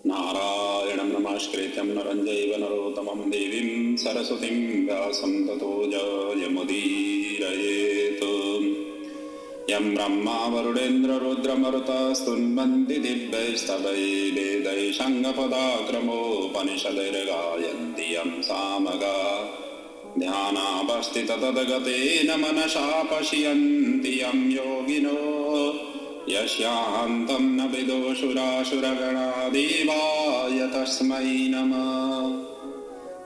नारायणं नमस्कृत्यं नरं चैव नरोत्तमं देवीं सरस्वतीं व्यासं ततो जयमुदीरयेत्। यं ब्रह्मा वरुणेन्द्ररुद्रमरुतस्तुन्वन्ति दिव्यैस्तवैः वेदैः सङ्गपदाक्रमोपनिषदैर्गायन्ति यं सामगा ध्यानावस्थिततद्गतेन मनसा पश्यन्ति यं योगिनो यस्यान्तं न विदुषुरासुरगणा देवाय तस्मै नमः।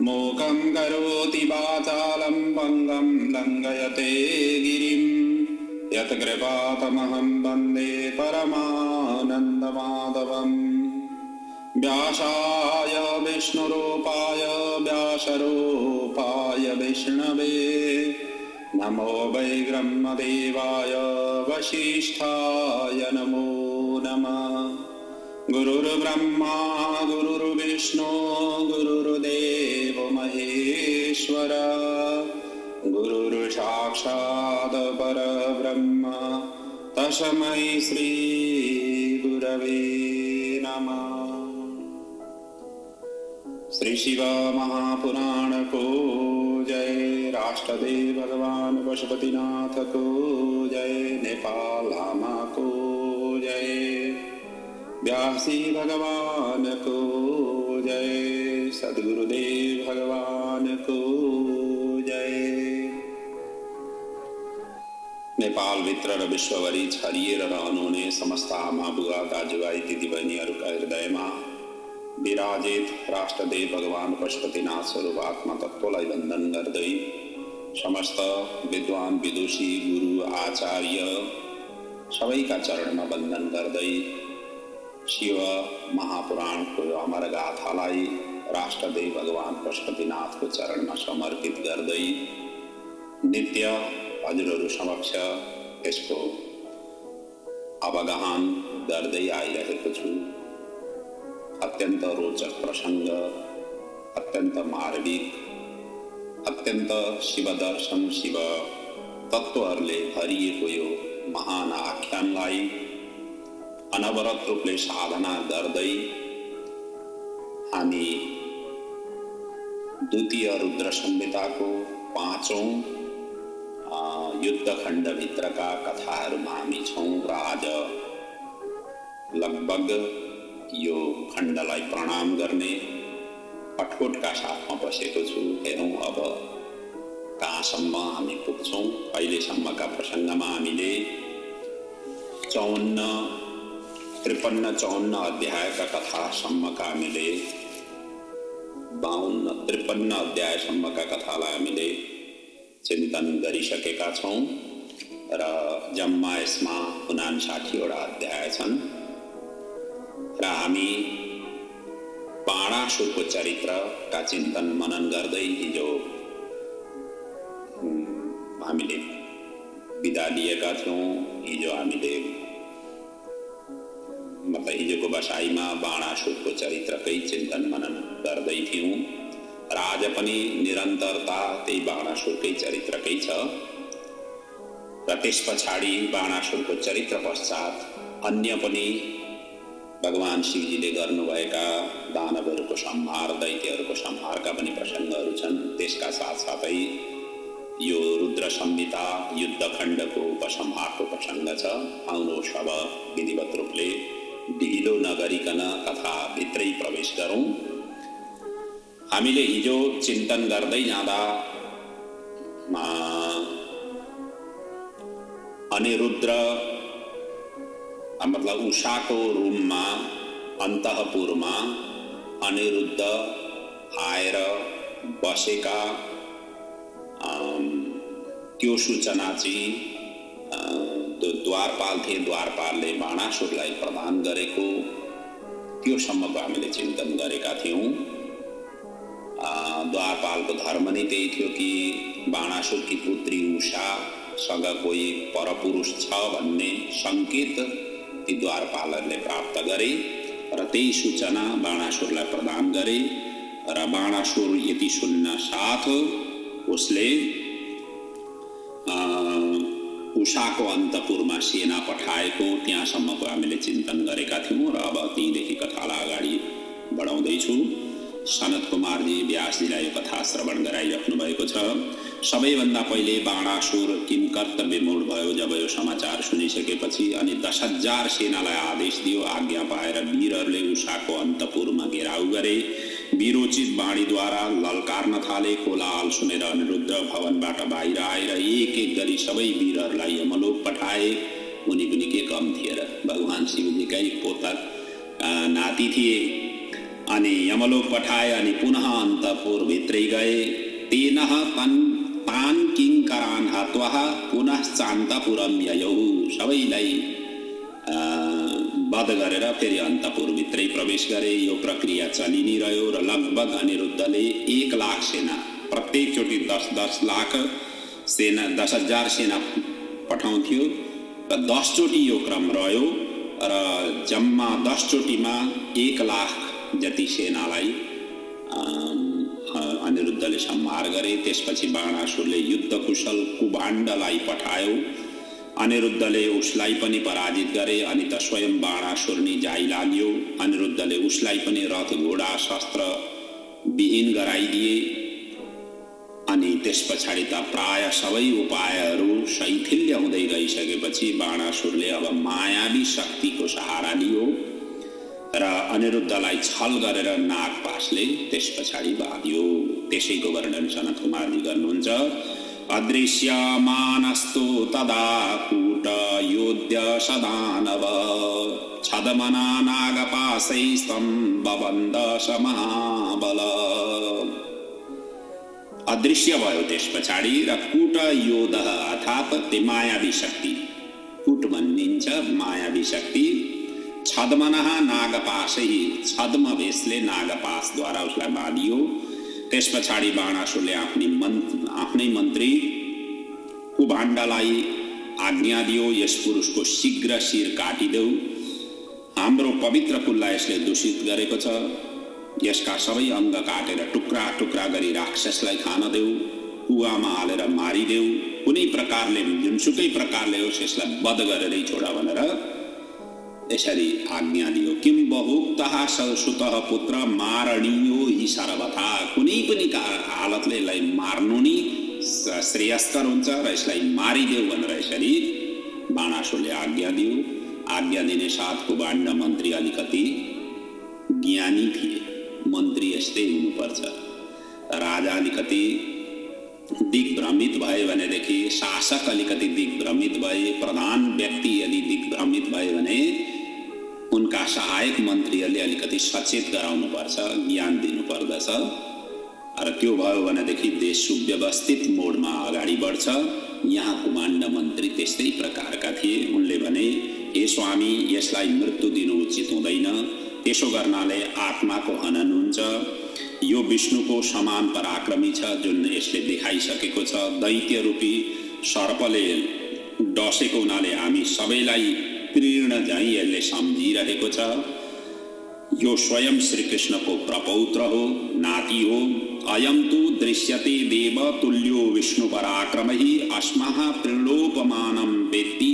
मूकं करोति वाचालं पङ्गं लङ्घयते गिरिं यत्कृपातमहं वन्दे परमानन्दमाधवम्। व्यासाय विष्णुरूपाय व्यासरूपाय विष्णवे नमो वै ब्रह्मदेवाय वसिष्ठाय नमो नमः। गुरुर्ब्रह्मा गुरुर्विष्णु गुरुर्देव महेश्वर गुरुर्साक्षात् परब्रह्म तस्मै श्री गुरवे नमः। श्री शिव महापुराण को जय। राष्ट्रदेव भगवान पशुपतिनाथ को जय। नेपाल लामा को जय। व्यासी भगवान को जय। सद्गुरुदेव भगवान को जय। नेपाल भित्र र विश्वभरि छरिएर रहनुहुने समस्त आमा बुवा दाजुभाइ दिदीबहिनीहरूका हृदयमा विराजित राष्ट्रदेव भगवान पशुपतिनाथ स्वरूप आत्मा तत्त्वलाई वन्दन गर्दै समस्त विद्वान विदुषी गुरु आचार्य सबैका चरणमा वन्दन गर्दै शिव महापुराणको अमर गाथालाई राष्ट्रदेव भगवान पशुपतिनाथको चरणमा समर्पित गर्दै नित्य हजुरहरू समक्ष यसको अवगाहन गर्दै आइरहेको छु। अत्यन्त रोचक प्रसंग, अत्यन्त मार्मिक, अत्यन्त शिव दर्शन शिव तत्त्वहरूले भरिएको यो महान आख्यानलाई अनवरत रूपले साधना गर्दै हामी द्वितीय रुद्र संहिताको 5औं युद्धखण्डभित्रका कथाहरूमा हामी छौं र आज लगभग यो खण्डलाई प्रणाम गर्ने पटकोटका साथमा बसेको छु। हेरौं अब कहाँसम्म हामी पुग्छौं। अहिलेसम्मका प्रसङ्गमा हामीले 53 अध्यायका कथासम्मका हामीले 53 अध्यायसम्मका कथालाई हामीले चिन्तन गरिसकेका छौं र जम्मा यसमा 59 वटा अध्याय छन् र हामी बाणासुरको चरित्रका चिन्तन मनन गर्दै हिजो हामीले बिदा लिएका थियौं। हिजो हामीले हिजोको बसाइमा बाणासुरको चरित्रकै चिन्तन मनन गर्दै थियौं र आज पनि निरन्तरता त्यही बाणासुरकै चरित्रकै छ र त्यस पछाडि बाणासुरको चरित्र पश्चात अन्य पनि भगवान शिवजीले गर्नुभएका दानवहरूको संहार दैत्यहरूको संहारका पनि प्रसङ्गहरू छन्। त्यसका साथसाथै यो रुद्र संहिता युद्धखण्डको उपसंहारको प्रसङ्ग छ। आउनुहोस् अब विधिवत रूपले ढिलो नगरिकन कथाभित्रै प्रवेश गरौँ। हामीले हिजो चिन्तन गर्दै जाँदा अनिरुद्ध मतलब उषाको रूममा अन्तःपुरमा अनिरुद्ध आएर बसेका त्यो सूचना चाहिँ द्वारपाल थिए। द्वारपालले बाणासुरलाई प्रदान गरेको त्योसम्मको हामीले चिन्तन गरेका थियौं। द्वारपालको धर्म नै त्यही थियो कि बाणासुरकी पुत्री उषासँग कोही परपुरुष छ भन्ने संकेत ती द्वारपालहरूले प्राप्त गरे र त्यही सूचना बाणासुरलाई प्रदान गरे र बाणासुर यति सुन्न साथ उसले उषाको अन्तपुरमा सेना पठाएको त्यहाँसम्मको हामीले चिन्तन गरेका थियौं र अब त्यहीदेखि कथालाई अगाडि गराउँदैछु। सनत कुमारजी व्यासजीलाई यो कथा श्रवण गराइराख्नु भएको छ। सबैभन्दा पहिले बाणासुर किन कर्तव्य मूड भयो जब यो समाचार सुनिसकेपछि अनि 10,000 सेनालाई आदेश दियो। आज्ञा पाएर वीरहरूले उषाको अन्तपुरमा घेराउ गरे। वीरोचित वाणीद्वारा ललकार्न थाले। कोलाहल सुनेर अनिरुद्ध भवनबाट बाहिर आएर एक एक गरी सबै वीरहरूलाई यमलोक पठाए। उनी पनि के कम थिए र, भगवान शिवजीकै पोता नाति थिए। अनि यमलोक पठाए अनि पुनः अन्तपुर भित्रै गए। तेनः तान किङ्करान् हत्वा पुनः चान्तपुरम ययौ। सबैलाई वध गरेर फेरि अन्तपुर भित्रै प्रवेश गरे। यो प्रक्रिया चलि नै रह्यो र लगभग अनिरुद्धले 1 लाख सेना, प्रत्येक चोटि 10 लाख सेना, 10,000 सेना पठाउँथ्यो र 10 चोटि यो क्रम रह्यो र जम्मा 10 चोटिमा 1 लाख जति सेनालाई अनिरुद्धले संहार गरे। त्यसपछि बाणासुरले युद्ध कुशल कुभाण्डलाई पठायो। अनिरुद्धले उसलाई पनि पराजित गरे। अनि त स्वयं बाणासुर नि जाइ लाग्यो। अनिरुद्धले उसलाई पनि रथ घोडा शस्त्र विहीन गराइदिए। अनि त्यस पछाडि त प्राय सबै उपायहरू शैथिल्य हुँदै गइसकेपछि बाणासुरले अब मायावी शक्तिको सहारा लियो र अनिरुद्धलाई छल गरेर नागपाशले त्यस पछाडि बाँध्यो। त्यसैको वर्णन सनत कुमारजी गर्नुहुन्छ। अदृश्यमानस्तु तदा कूट योद्य सदानव छदमना नागपाशैस्तं बबन्द महाबल। अदृश्य भयो त्यस पछाडि र कूट योध अर्थात् त्यो मायावी शक्ति, कूट भनिन्छ मायावी शक्ति। छद्मनः नागपाशै, छद्म भेषले नागपाशद्वारा उसलाई बाँधियो। त्यस पछाडि बाणासुरले आफ्नै मन्त्री कुभाण्डलाई आज्ञा दियो, यस पुरुषको शीघ्र शिर काटिदेऊ। हाम्रो पवित्र कुललाई यसले दूषित गरेको छ। यसका सबै अङ्ग काटेर टुक्रा टुक्रा गरी राक्षसलाई खान देऊ, कुवामा हालेर मारिदेऊ। कुनै प्रकारले, जुनसुकै प्रकारले होस् यसलाई वध गरेरै छोडा भनेर यसरी आज्ञा दियो। किम बहुक्तः सुतः पुत्र मारणीयो हि सर्वथा। कुनै पनि हालतले यसलाई मार्नु नि श्रेयस्कर हुन्छ र यसलाई मारिदेऊ भनेर यसरी बाणासुरले आज्ञा दियो। आज्ञा दिने साथ कुभाण्ड मन्त्री अलिकति ज्ञानी थिए। मन्त्री यस्तै हुनुपर्छ। राजा अलिकति दिग्भ्रमित भए भनेदेखि, शासक अलिकति दिग्भ्रमित भए, प्रधान व्यक्ति यदि दिग्भ्रमित भए भने उनका सहायक मन्त्रीहरूले अलिकति सचेत गराउनुपर्छ, ज्ञान दिनुपर्दछ। र त्यो भयो भनेदेखि देश सुव्यवस्थित मोडमा अगाडि बढ्छ। यहाँ कुभाण्ड मन्त्री त्यस्तै प्रकारका थिए। उनले भने, हे स्वामी, यसलाई मृत्यु दिनु उचित हुँदैन। त्यसो गर्नाले आत्माको हनन हुन्छ। यो विष्णुको समान पराक्रमी छ, जुन यसले देखाइसकेको छ। दैत्य रूपी सर्पले डसेको हुनाले हामी सबैलाई तीर्ण झैँ यसले सम्झिरहेको छ। यो स्वयं श्रीकृष्णको प्रपौत्र हो, नाति हो। अयं तु दृश्यते देव तुल्यो विष्णु पराक्रमहि अस्मः प्रीणोपमानं वेत्ति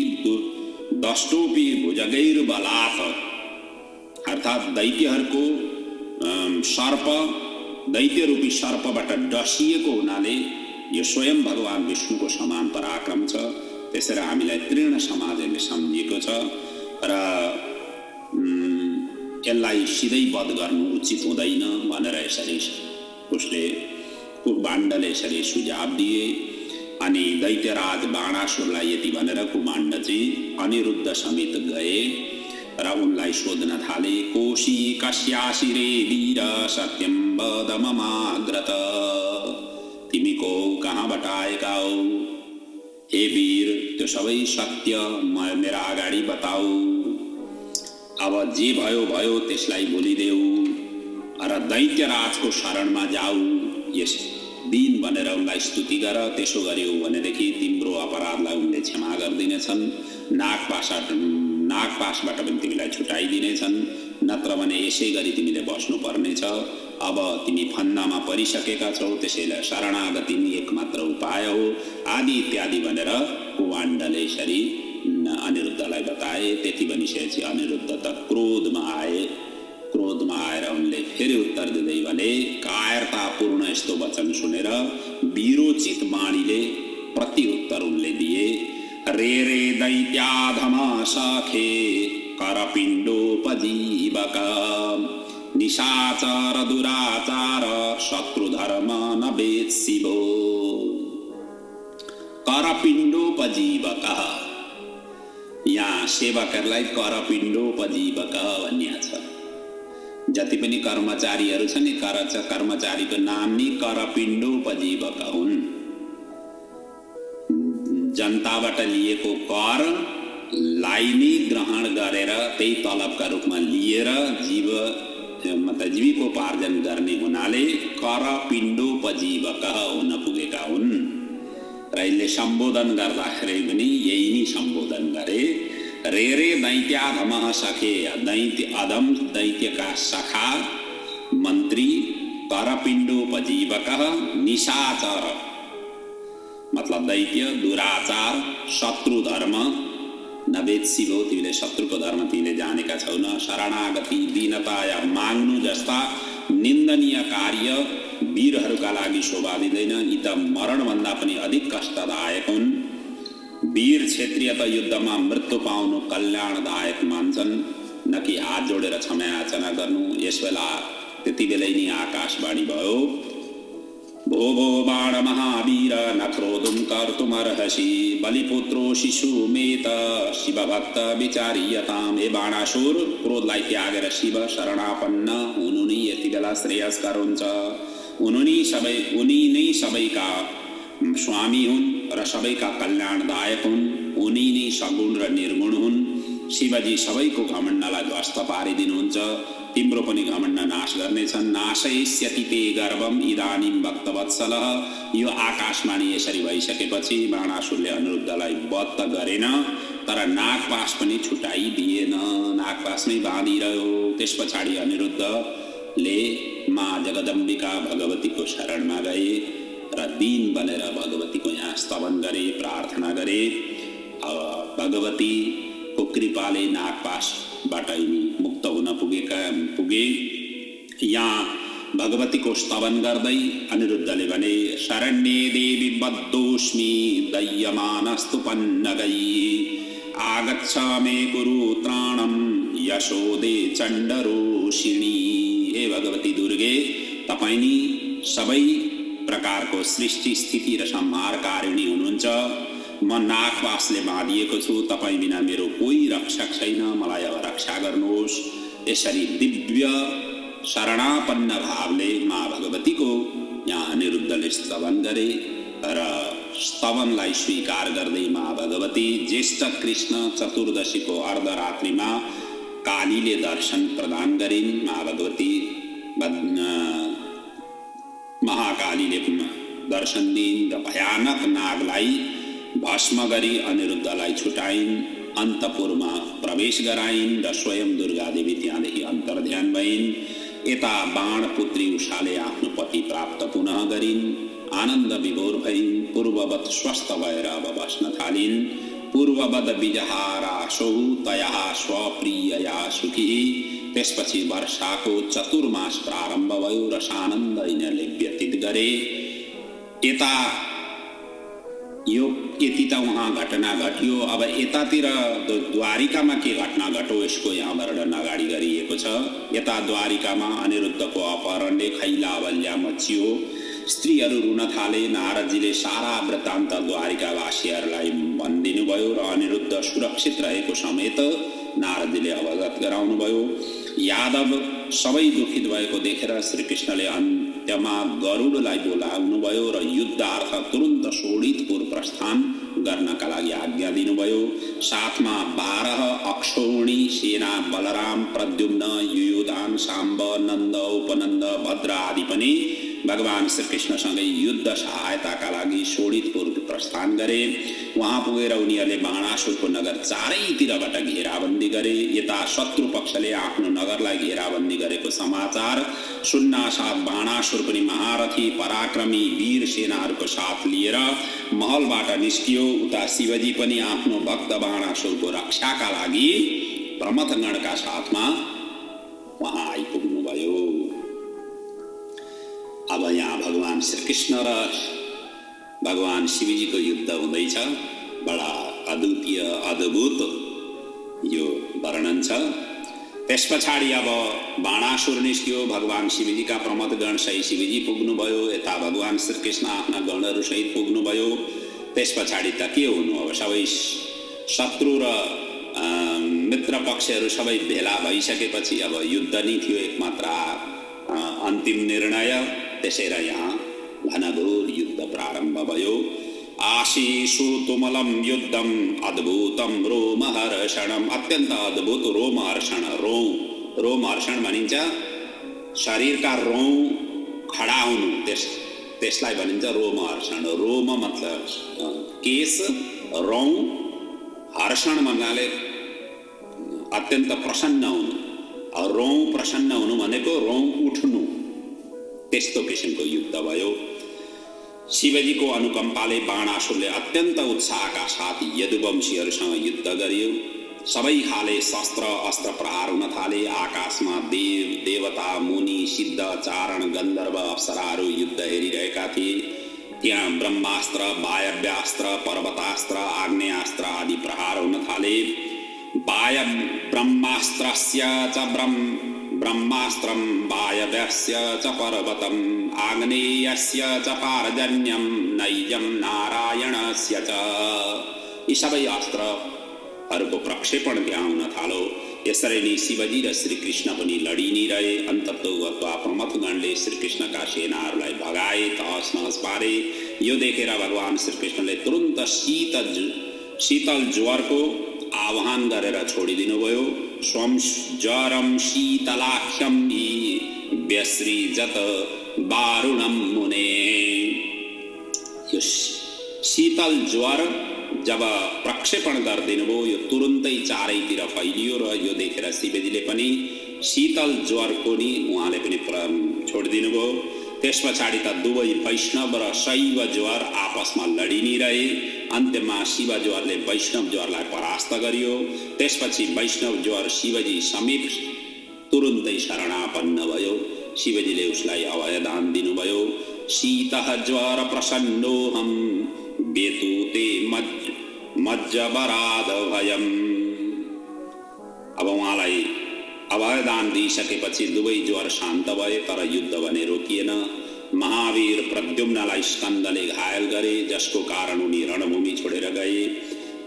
दष्टोपि भुजगैर्बलात्। अर्थात् दैत्यहरूको सर्प, दैत्य रूपी सर्पबाट डसिएको हुनाले यो स्वयं भगवान विष्णुको समान पराक्रम छ। त्यसैले हामीलाई तीर्ण समाजले सम्झिएको छ र यसलाई सिधै वध गर्नु उचित हुँदैन भनेर यसरी उसले कुभाण्डले यसरी सुझाव दिए। अनि दैत्यराज बाणासुरलाई यति भनेर कुभाण्ड चाहिँ अनिरुद्ध समेत गए र उनलाई सोध्न थाले, कोशी कस्यासि रे वीर सत्यं वद ममाग्रत। तिमी को, कहाँबाट आएका हो? हे वीर, त्यो सबै सत्य मेरा अगाडि बताऊ। अब जे भयो भयो त्यसलाई भुलिदेऊ र दैत्यराजको शरणमा जाऊ। यस दिन भनेर उनलाई स्तुति गर। त्यसो गर्यौ भनेदेखि तिम्रो अपराधलाई उनले क्षमा गरिदिनेछन्। नागपाशबाट पनि तिमीलाई छुटाइदिनेछन्। नत्र भने यसै गरी तिमीले बस्नु पर्नेछ। अब तिमी फन्दामा परिसकेका छौ, त्यसैले शरणागति नै एकमात्र उपाय हो, आदि इत्यादि भनेर कुभाण्डले यसरी अनिरुद्धलाई बताए। त्यति भनिसकेपछि अनिरुद्ध त क्रोधमा आए। क्रोधमा आएर उनले फेरि उत्तर दिँदै भने, कायरतापूर्ण यस्तो वचन सुनेर वीरोचित वाणीले प्रत्युत्तर उनले दिए, रे रे दैत्याधमा सखे करपिण्डोपजीवक, निशाचर दुराचार शत्रुधर्म न वेद शिवो। करपिण्डोपजीवक, यहाँ सेवकहरूलाई करपिण्डोपजीवक भनिएको छ। जति पनि कर्मचारीहरू छन्, कर्मचारीको नाम नि करपिण्डोपजीवक हुन्। जनताबाट लिएको करलाई नै ग्रहण गरेर त्यही तलबका रूपमा लिएर जीविकोपार्जन गर्ने हुनाले करपिण्डोपजीवक हुन पुगेका हुन्। र यसले सम्बोधन गर्दाखेरि पनि यही नै सम्बोधन गरे, रे रे दैत्याधमः सखे, अधम दैत्यका सखा मन्त्री, करपिण्डोपजीवकः निशाचर मतलब दैत्य, दुराचार, शत्रु धर्म न वेद शिवो, तिमीले शत्रुको धर्म तिमीले जानेका छैन, शरणागति, दीनता या माग्नु जस्ता निन्दनीय कार्य वीरहरूका लागि शोभा दिँदैन। यी त मरणभन्दा पनि अधिक कष्टदायक हुन्। वीर क्षेत्रीय त युद्धमा मृत्यु पाउनु कल्याणदायक मान्छन्, न कि हात जोडेर क्षमा याचना गर्नु। यसबेला त्यति बेलै नि आकाशवाणी भयो, भो भो बाण महावीर न क्रोधुं कर्तुमर्हसि, बलिपुत्रो शिशुमेत शिवभक्त विचारीयताम्। हे बाणासुर, क्रोधलाई त्यागेर शिव शरणापन्न हुनु नै यति बेला श्रेयस्कर हुन्छ। उनी नै सबैका स्वामी हुन् र सबैका कल्याणदायक हुन्। उनी नै सगुण र निर्गुण हुन्। शिवजी सबैको घमण्डलाई ध्वस्त पारिदिनुहुन्छ। तिम्रो पनि घमण्ड नाश गर्नेछन्। नाशयिष्यति ते गर्वम इदानीं भक्तवत्सलः। यो आकाशवाणी यसरी भइसकेपछि बाणासुरले अनिरुद्धलाई वध त गरेन, तर नागपास पनि छुटाइदिएन, नागपासमै बाँधिरह्यो। त्यस पछाडि अनिरुद्धले माँ जगदम्बिका भगवतीको शरणमा गए र दीन बनेर भगवतीको यहाँ स्तवन गरे, प्रार्थना गरे। भगवतीको कृपाले नागपासबाट मुक्त हुन पुगे। यहाँ भगवतीको स्तवन गर्दै अनिरुद्धले भने, शरण्ये देवी बद्धोस्मि दह्यमानस्तुपन्नगै, आगच्छ मे गुरु त्राणम यशोदे चण्डरोषिणी। हे भगवती दुर्गे, तपाईं नि सबै प्रकारको सृष्टि स्थिति र संहारकारिणी हुनुहुन्छ। म नागपासले बाँधिएको छु, तपाईं बिना मेरो कोही रक्षक छैन, मलाई अब रक्षा गर्नुहोस्। यसरी दिव्य शरणापन्न भावले माँ भगवतीको यहाँ अनिरुद्धले स्तवन गरे र स्तवनलाई स्वीकार गर्दै माँ भगवती ज्येष्ठ कृष्ण चतुर्दशीको अर्धरात्रिमा कालीले दर्शन प्रदान गरिन्। माँ भगवती महाकालीले दर्शन दिइन् र भयानक नागलाई भस्म गरी अनिरुद्धलाई छुटाइन्, अन्तपुरमा प्रवेश गराइन् र स्वयं दुर्गा देवी त्यहाँदेखि अन्तर्ध्यान भइन्। यता बाणपुत्री उषाले आफ्नो पति प्राप्त पुनः गरिन्, आनन्द विभोर भइन्, पूर्ववत स्वस्थ भएर अब बस्न थालिन्। पूर्ववद विजहारासौ तया स्वप्रियया सुखी। त्यसपछि वर्षाको चतुर्मास प्रारम्भ भयो र सानन्द यिनीहरूले व्यतीत गरे। यति त उहाँ घटना घटियो। अब यतातिर द्वारिकामा के घटना घटो यसको यहाँ वर्णन अगाडि गरिएको छ। यता द्वारिकामा अनिरुद्धको अपहरणले खैलाबल्या मचियो, स्त्रीहरू रुन थाले। नारदजीले सारा वृत्तान्त द्वारिकावासीहरूलाई भनिदिनु भयो र अनिरुद्ध सुरक्षित रहेको समेत नारदजीले अवगत गराउनुभयो। यादव सबै दुखित भएको देखेर श्रीकृष्णले अन्त्यमा गरुडलाई बोलाउनु भयो र युद्धार्थ तुरुन्त शोणितपुर प्रस्थान गर्नका लागि आज्ञा दिनुभयो। साथमा 12 अक्षौणी सेना बलराम, प्रद्युम्न, युयुधान, साम्ब, नन्द, उपनन्द, भद्र आदि पनि भगवान श्रीकृष्णसँगै युद्ध सहायताका लागि शोणितपुर प्रस्थान गरे। वहाँ पुगेर उनीहरूले बाणासुरको नगर चारैतिरबाट घेराबन्दी गरे। यता शत्रु पक्षले आफ्नो नगरलाई घेराबन्दी गरेको समाचार सुन्नासाथ बाणासुर पनि महारथी पराक्रमी वीर सेनाहरूको साथ लिएर महलबाट निस्कियो। उता शिवजी पनि आफ्नो भक्त बाणासुरको रक्षाका लागि प्रमथगणका साथमा वहाँ आइपुग्नुभयो। भगवान श्रीकृष्ण र भगवान शिवजीको युद्ध हुँदैछ। बडा अद्वितीय अद्भुत यो वर्णन छ। त्यस पछाडि अब बाणासुर निस्क्यो। भगवान शिवजीका प्रमथगण सहित शिवजी पुग्नुभयो। यता भगवान श्रीकृष्ण आफ्ना गणहरू सहित पुग्नुभयो। त्यस पछाडि त के हुनु, अब सबै शत्रु र मित्र पक्षहरू सबै भेला भइसकेपछि अब युद्ध नै थियो एकमात्र अन्तिम निर्णय। त्यसैले यहाँ घनघोर युद्ध प्रारम्भ भयो। आशीषु तुमलम युद्धम अद्भुतम रोमहर्षणम। अत्यन्त अद्भुत रोमहर्षण। रोमहर्षण भनिन्छ शरीरका रौँ खडा हुनु, त्यसलाई भनिन्छ रोमहर्षण। रोम मतलब केश, रौँ, हर्षण भन्नाले अत्यन्त प्रसन्न हुनु। रौँ प्रसन्न हुनु भनेको रौँ उठ्नु। त्यस्तो किसिमको युद्ध भयो। शिवजीको अनुकम्पाले बाणासुरले अत्यन्त उत्साहका साथ यदुवंशीहरूसँग युद्ध गर्यो। सबै खाले शस्त्र अस्त्र प्रहार हुन थाले। आकाशमा देव देवता मुनि सिद्ध चारण गन्धर्व अप्सराहरू युद्ध हेरिरहेका थिए। त्यहाँ ब्रह्मास्त्र वायव्यास्त्र पर्वतास्त्र आग्नेयास्त्र आदि प्रहार हुन थाले। ब्रह्मास्त्रस्य च ब्रह्मास्त्रं वायव्यस्य च पर्वतम् आग्नेयस्य च पारजन्यं नैजं नारायणस्य च। यी सबै अस्त्रहरूको प्रक्षेपण त्यहाँ हुन थालो। यसरी नै शिवजी र श्रीकृष्ण पनि लडी नै रहे। अन्ततोगत्वा प्रमथगणले श्रीकृष्णका सेनाहरूलाई भगाए, तहस नहस पारे। यो देखेर भगवान श्रीकृष्णले तुरुन्त शीतल ज्वरको आह्वान गरेर छोडिदिनुभयो। स्वं ज्वरम शीतलाख्यम व्यसृजत वारुणम मुने। यो शीतल ज्वर जब प्रक्षेपण गरिदिनुभयो यो तुरुन्तै चारैतिर फैलियो र यो देखेर शिवजीले पनि शीतल ज्वरको नि उहाँले पनि छोडिदिनुभयो। त्यस पछाडि त दुवै वैष्णव र शैव ज्वर आपसमा लडी नै रहे। अन्त्यमा शिव ज्वरले वैष्णव ज्वरलाई परास्त गरियो। त्यसपछि वैष्णव ज्वर शिवजी समीप तुरुन्तै शरणापन्न भयो। शिवजीले उसलाई अभयदान दिनुभयो। शीतः ज्वर प्रसन्नोऽहं वेतुते मज्जबराद भयम्। अब उहाँलाई अभयदान दिइसकेपछि दुवै ज्वर शान्त भए, तर युद्ध भने रोकिएन। महावीर प्रद्युम्नलाई स्कन्दले घायल गरे, जसको कारण उनी रणभूमि छोडेर गए।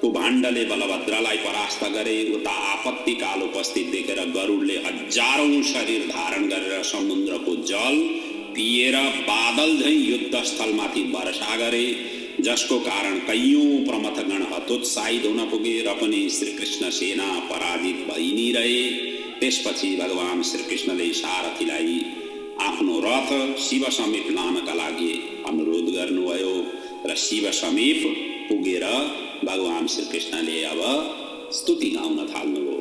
कुभाण्डले बलभद्रलाई परास्त गरे। उता आपत्तिकाल उपस्थित देखेर गरुडले हजारौं शरीर धारण गरेर समुद्रको जल पिएर बादल झैं युद्धस्थलमाथि वर्षा गरे, जसको कारण कैयौं प्रमथगण हतोत्साहित हुन पुगे र पनि श्रीकृष्ण सेना पराजित भइ नै रहे। त्यसपछि भगवान श्रीकृष्णले सारथीलाई आफ्नो रथ शिव समीप लानका लागि अनुरोध गर्नुभयो र शिव समीप पुगेर भगवान श्रीकृष्णले अब स्तुति गाउन थाल्नुभयो।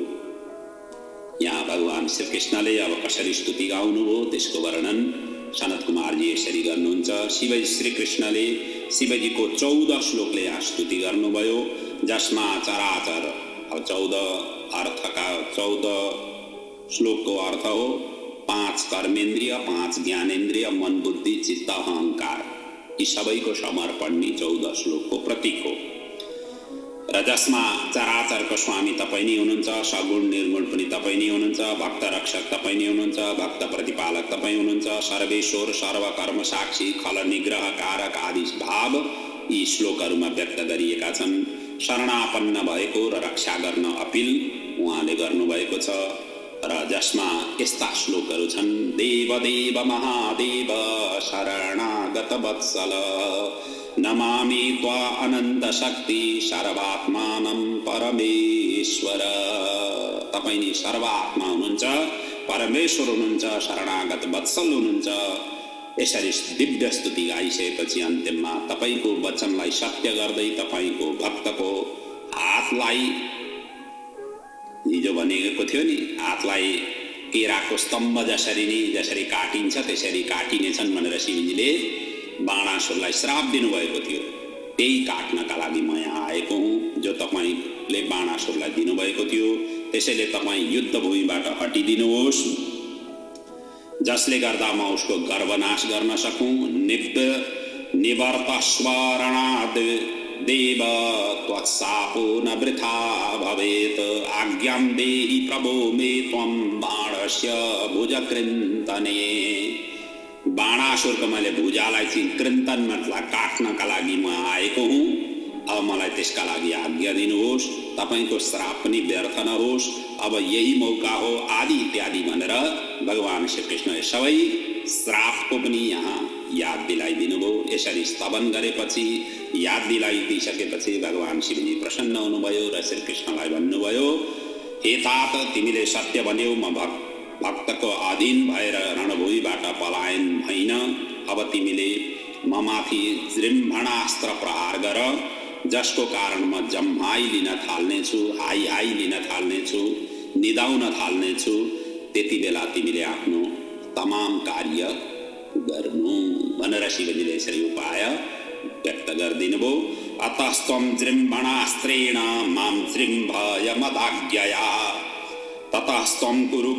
यहाँ भगवान श्रीकृष्णले अब कसरी स्तुति गाउनुभयो त्यसको वर्णन सनत कुमारजी यसरी गर्नुहुन्छ। शिव श्रीकृष्णले शिवजीको 14 श्लोकले यहाँ स्तुति गर्नुभयो, जसमा चराचर 14 श्लोकको अर्थ हो 5 कर्मेन्द्रिय, 5 ज्ञानेन्द्रिय, मन बुद्धि चित्त अहंकार, यी सबैको समर्पण नै 14 श्लोकको प्रतीक हो। र जसमा चराचरको स्वामी तपाईँ नै हुनुहुन्छ, सगुण निर्गुण पनि तपाईँ नै हुनुहुन्छ, भक्त रक्षक तपाईँ नै हुनुहुन्छ, भक्त प्रतिपालक तपाईँ हुनुहुन्छ, सर्वेश्वर सर्वकर्म साक्षी खल निग्रह कारक आदि भाव यी श्लोकहरूमा व्यक्त गरिएका छन्। शरणापन्न भएको र रक्षा गर्न अपिल उहाँले गर्नुभएको छ र जसमा यस्ता श्लोकहरू छन्। देवदेव महादेव शरणागत वत्सल नमामि त्वा अनन्त शक्ति सर्वात्मानं परमेश्वर। तपाईँ नि सर्वात्मा हुनुहुन्छ, परमेश्वर हुनुहुन्छ, शरणागत वत्सल हुनुहुन्छ। यसरी दिव्य स्तुति गाइसकेपछि अन्त्यमा तपाईको वचनलाई सत्य गर्दै तपाईको भक्तको हातलाई हिजो भनेको थियो नि, हातलाई केराको स्तम्भ जसरी काटिन्छ त्यसरी काटिनेछन् भनेर शिवजीले बाणासुरलाई श्राप दिनुभएको थियो। त्यही काट्नका लागि म यहाँ आएको हुँ जो तपाईले बाणासुरलाई दिनुभएको थियो। त्यसैले तपाईँ युद्धभूमिबाट हटिदिनुहोस्। जसले गर्दा म उसको गर्भनाश गर्न सकूं। निवर्तस्वरणाद् देव त्वत्सापो न वृथा भवेत्। आज्ञां देहि प्रभो मे त्वं बाणस्य भुजकृन्तने। बाणासुरको मैले भुजालाई चाहिँ कृन्तन मतलब काट्नका लागि म आएको हुँ। अब मलाई त्यसका लागि आज्ञा दिनुहोस्, तपाईको श्राप पनि व्यर्थ नहोस्, अब यही मौका हो आदि इत्यादि भनेर भगवान श्री कृष्णले सबै श्रापको पनि यहाँ याद दिलाइदिनु भयो। यसरी स्तवन गरेपछि, याद दिलाइदिसकेपछि भगवान शिवजी प्रसन्न हुनुभयो र श्री कृष्णलाई भन्नुभयो, हे तात, तिमीले सत्य भन्यौ, म भक्तको अधीन भएर रणभूमिबाट पलायन भइन। अब तिमीले म माथि जृम्भणास्त्र प्रहार गर, जसको कारण म जम्हाई लिन थाल्नेछु, हाई लिन थाल्नेछु, निदाउन थाल्नेछु। त्यति बेला तिमीले आफ्नो तमाम कार्य गर्नु भनेर शिवजीले यसरी उपाय व्यक्त गरिदिनु भयो। अतस्त्वं जृम्भणास्त्रेण मां जृम्भय मदाज्ञया ततस्त्वं कुरु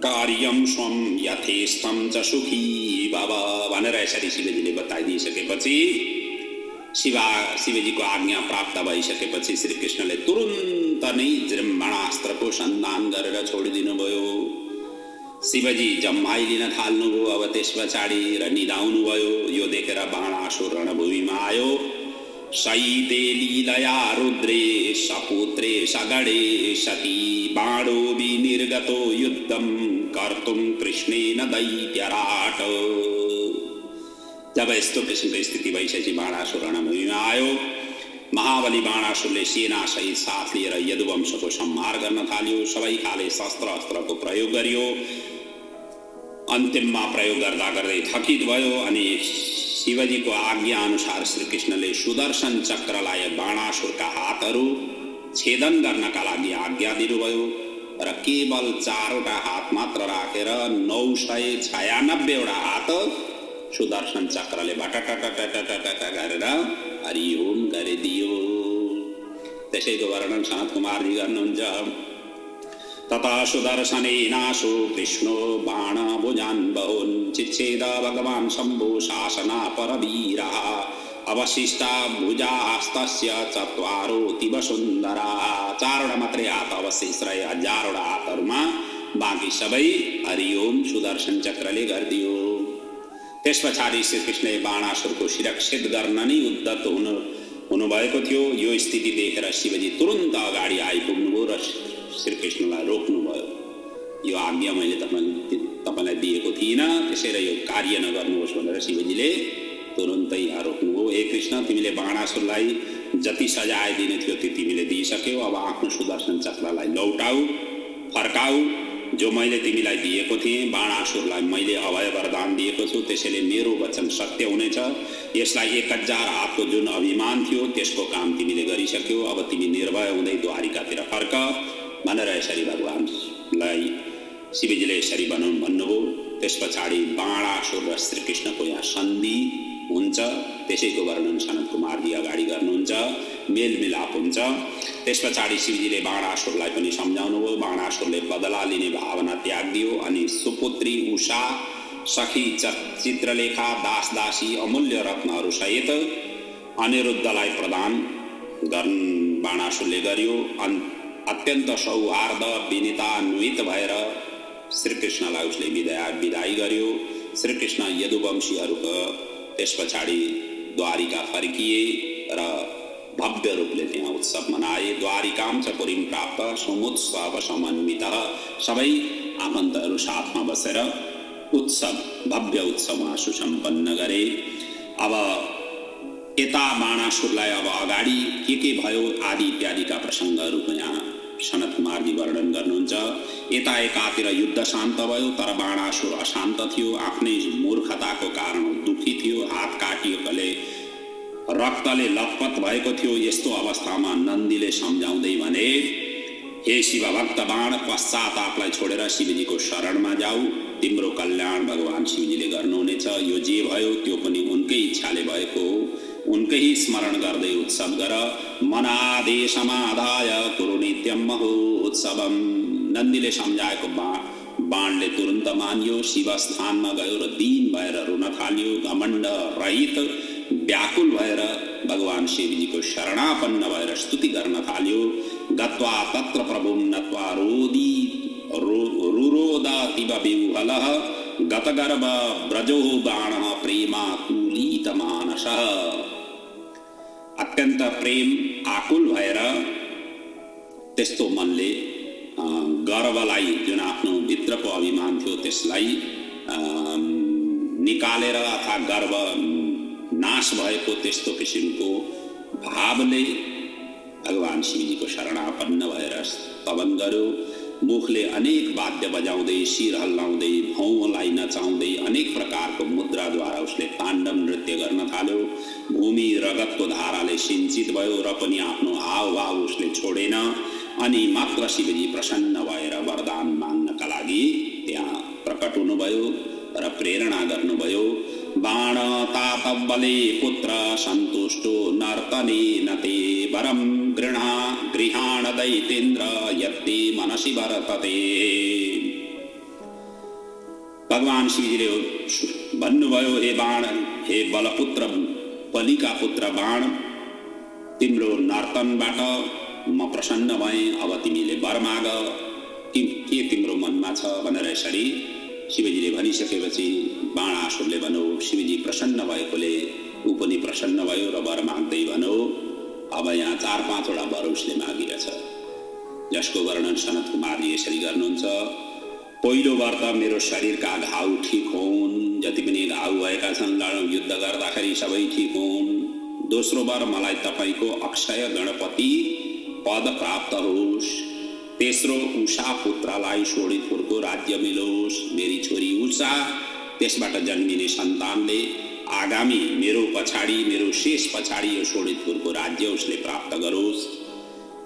कार्यं स्वं यथेष्टं च सुखी भव भनेर यसरी शिवजीले बताइदिसकेपछि, शिवजीको आज्ञा प्राप्त भइसकेपछि श्री कृष्णले तुरुन्त नै जृम्भणास्त्रको सन्धान गरेर छोडिदिनु भयो। शिवजी जम्हाई लिन थाल्नुभयो अब त्यस पछाडि र निदाउनु भयो। यो देखेर बाणासुर रणभूमिमा आयो। सैते लीलया रुद्रे सपुत्रे सगणे सती बाणो विनिर्गतो युद्धं कर्तुं कृष्णेन दैत्यराट। जब यस्तो किसिमको स्थिति भइसकेपछि बाणासुर रणभूमिमा आयो। महाबली बाणासुरले सेना सहित साथ लिएर यदुवंशको संहार गर्न थाल्यो। सबै खाले शस्त्र अस्त्रको प्रयोग गरियो। अन्तिममा प्रयोग गर्दा गर्दै थकित भयो अनि शिवजीको आज्ञा अनुसार श्री कृष्णले सुदर्शन चक्रलाई बाणासुरका हातहरू छेदन गर्नका लागि आज्ञा दिनुभयो र केवल 4वटा हात मात्र राखेर 996 वटा हात सुदर्शन चक्रले भटटटटटटट गरेर हरिओम गरिदियो। त्यसैको वर्णन सनत कुमारजी गर्नुहुन्छ। तथा सुदर्शनेनाशु कृष्णो बाणभुजान् बहून् चिच्छेद भगवान् शम्भो शासना परवीरः अवशिष्टा भुजास्तस्य 4 वसुन्धरा। 4वटा मात्रै हात अवशिष्ट रहे, 1000वटा हातहरूमा बाँकी सबै हरिओम सुदर्शन चक्रले गरिदियो। त्यस पछाडि श्री कृष्णले बाणासुरको शिरच्छेद गर्न नै उद्यत हुनुभएको थियो। यो स्थिति देखेर शिवजी तुरुन्त अगाडि आइपुग्नुभयो र श्री कृष्णलाई रोक्नुभयो। यो आज्ञा मैले तपाईलाई दिएको थिइनँ, त्यसैले यो कार्य नगर्नुहोस् भनेर शिवजीले तुरुन्तै यहाँ रोक्नुभयो। हे कृष्ण, तिमीले बाणासुरलाई जति सजाय दिने थियो त्यो तिमीले दिइसक्यौ। अब आफ्नो सुदर्शन चक्रलाई लौटाऊ, फर्काऊ। जो मैले तिमीलाई दिएको थिएँ, बाणासुरलाई मैले अभय वरदान दिएको छु, त्यसैले मेरो वचन सत्य हुनेछ। यसलाई 1000 हातको जुन अभिमान थियो त्यसको काम तिमीले गरिसक्यौ। अब तिमी निर्भय हुँदै द्वारिकातिर फर्क भनेर यसरी भगवानलाई शिवजीले यसरी भन्नुभयो। त्यस पछाडि बाणासुर र श्री कृष्णको यहाँ सन्धि हुन्छ। त्यसैको वर्णन सनत कुमारजी अगाडि गर्नुहुन्छ। मेलमिलाप हुन्छ। त्यस पछाडि शिवजीले बाणासुरलाई पनि सम्झाउनु भयो। बाणासुरले बदला लिने भावना त्याग दियो अनि सुपुत्री उषा, सखी चित्रलेखा, दास दासी अमूल्य रत्नहरू सहित अनिरुद्धलाई प्रदान गर्न बाणासुरले गर्यो। अत्यन्त सौहार्द विनीतान्वित भएर श्रीकृष्णलाई उसले विदाई गर्यो। श्रीकृष्ण यदुवंशीहरूको त्यस पछाडि द्वारिका फर्किए र भव्य रूपले त्यहाँ उत्सव मनाए। द्वारिकां च पुरीं प्राप्त समुत्सव समन्वितः। सबै आफन्तहरू साथमा बसेर भव्य उत्सवमा सुसम्पन्न गरे। अब यता बाणासुरलाई अब अगाडि के भयो आदि इत्यादिका प्रसङ्गहरू यहाँ सनत कुमारजी वर्णन गर्नुहुन्छ। यता एकातिर युद्ध शान्त भयो, तर बाणासुर अशान्त थियो। आफ्नै मूर्खताको कारण दुखी थियो। हात काटिएकोले रक्तले लतपत भएको थियो। यस्तो अवस्थामा नन्दीले सम्झाउँदै भने, हे शिवभक्त बाण, पश्चातापलाई छोडेर शिवजीको शरणमा जाऊ। तिम्रो कल्याण भगवान शिवजीले गर्नुहुनेछ। यो जे भयो त्यो पनि उनकै इच्छाले भएको हो। उनकै स्मरण गर्दै उत्सव गर। मनादेशमादाय कुरु नित्यं महोत्सवम्। नन्दीले सम्झाएको बाणले तुरन्त मान्यो। शिव स्थानमा गयो र दीन भएर रुन थाल्यो। घमण्ड रहित व्याकुल भएर भगवान शिवजीको शरणापन्न भएर स्तुति गर्न थाल्यो। गत्वा तत्र प्रभुं नत्वा रुरोदातिव विह्वलः गतगर्भ व्रजो बाणः प्रेमाकुलितमानसः। अत्यन्त प्रेम आकुल भएर त्यस्तो मनले गर्वलाई, जुन आफ्नो भित्रको अभिमान थियो त्यसलाई निकालेर अथवा गर्व नाश भएको त्यस्तो किसिमको भावले भगवान शिवजीको शरणापन्न भएर स्तवन गर्यो। मुखले अनेक वाद्य बजाउँदै, शिर हल्लाउँदै, भौँलाई नचाउँदै अनेक प्रकारको मुद्राद्वारा उसले ताण्डव नृत्य गर्न थाल्यो। भूमि रगतको धाराले सिञ्चित भयो र पनि आफ्नो हावभाव उसले छोडेन। अनि मात्र शिवजी प्रसन्न भएर वरदान माग्नका लागि त्यहाँ प्रकट हुनुभयो र प्रेरणा गर्नुभयो। बाण तातबले पुत्र सन्तुष्टो नर्तनेन ते वरं गृहाण दैतेन्द्र यत्ते मनसि वर्तते। भगवान शिवजीले भन्नुभयो, हे बाण, हे बलपुत्र, बलिका पुत्र बाण, तिम्रो नर्तनबाट म प्रसन्न भएँ। अब तिमीले वर माग, के तिम्रो मनमा छ भनेर यसरी शिवजीले भनिसकेपछि बाणासुरले भन्यो, शिवजी प्रसन्न भएकोले ऊ पनि प्रसन्न भयो र वर माग्दै भन्यो। अब यहाँ 4-5 वर उसले मागिरहेछ, जसको वर्णन सनत कुमारले यसरी गर्नुहुन्छ। पहिलो वर त मेरो शरीरका घाउ ठिक हुन्, जति पनि घाउ भएका छन् युद्ध गर्दाखेरि सबै ठिक हुन्। दोस्रो वर मलाई तपाईको अक्षय गणपति पद प्राप्त होस्। तेस्रो उषा पुत्रलाई शोणितपुरको राज्य मिलोस्। मेरी छोरी उषा, त्यसबाट जन्मिने सन्तानले आगामी मेरो शेष पछाडि यो शोणितपुरको राज्य उसले प्राप्त गरोस्।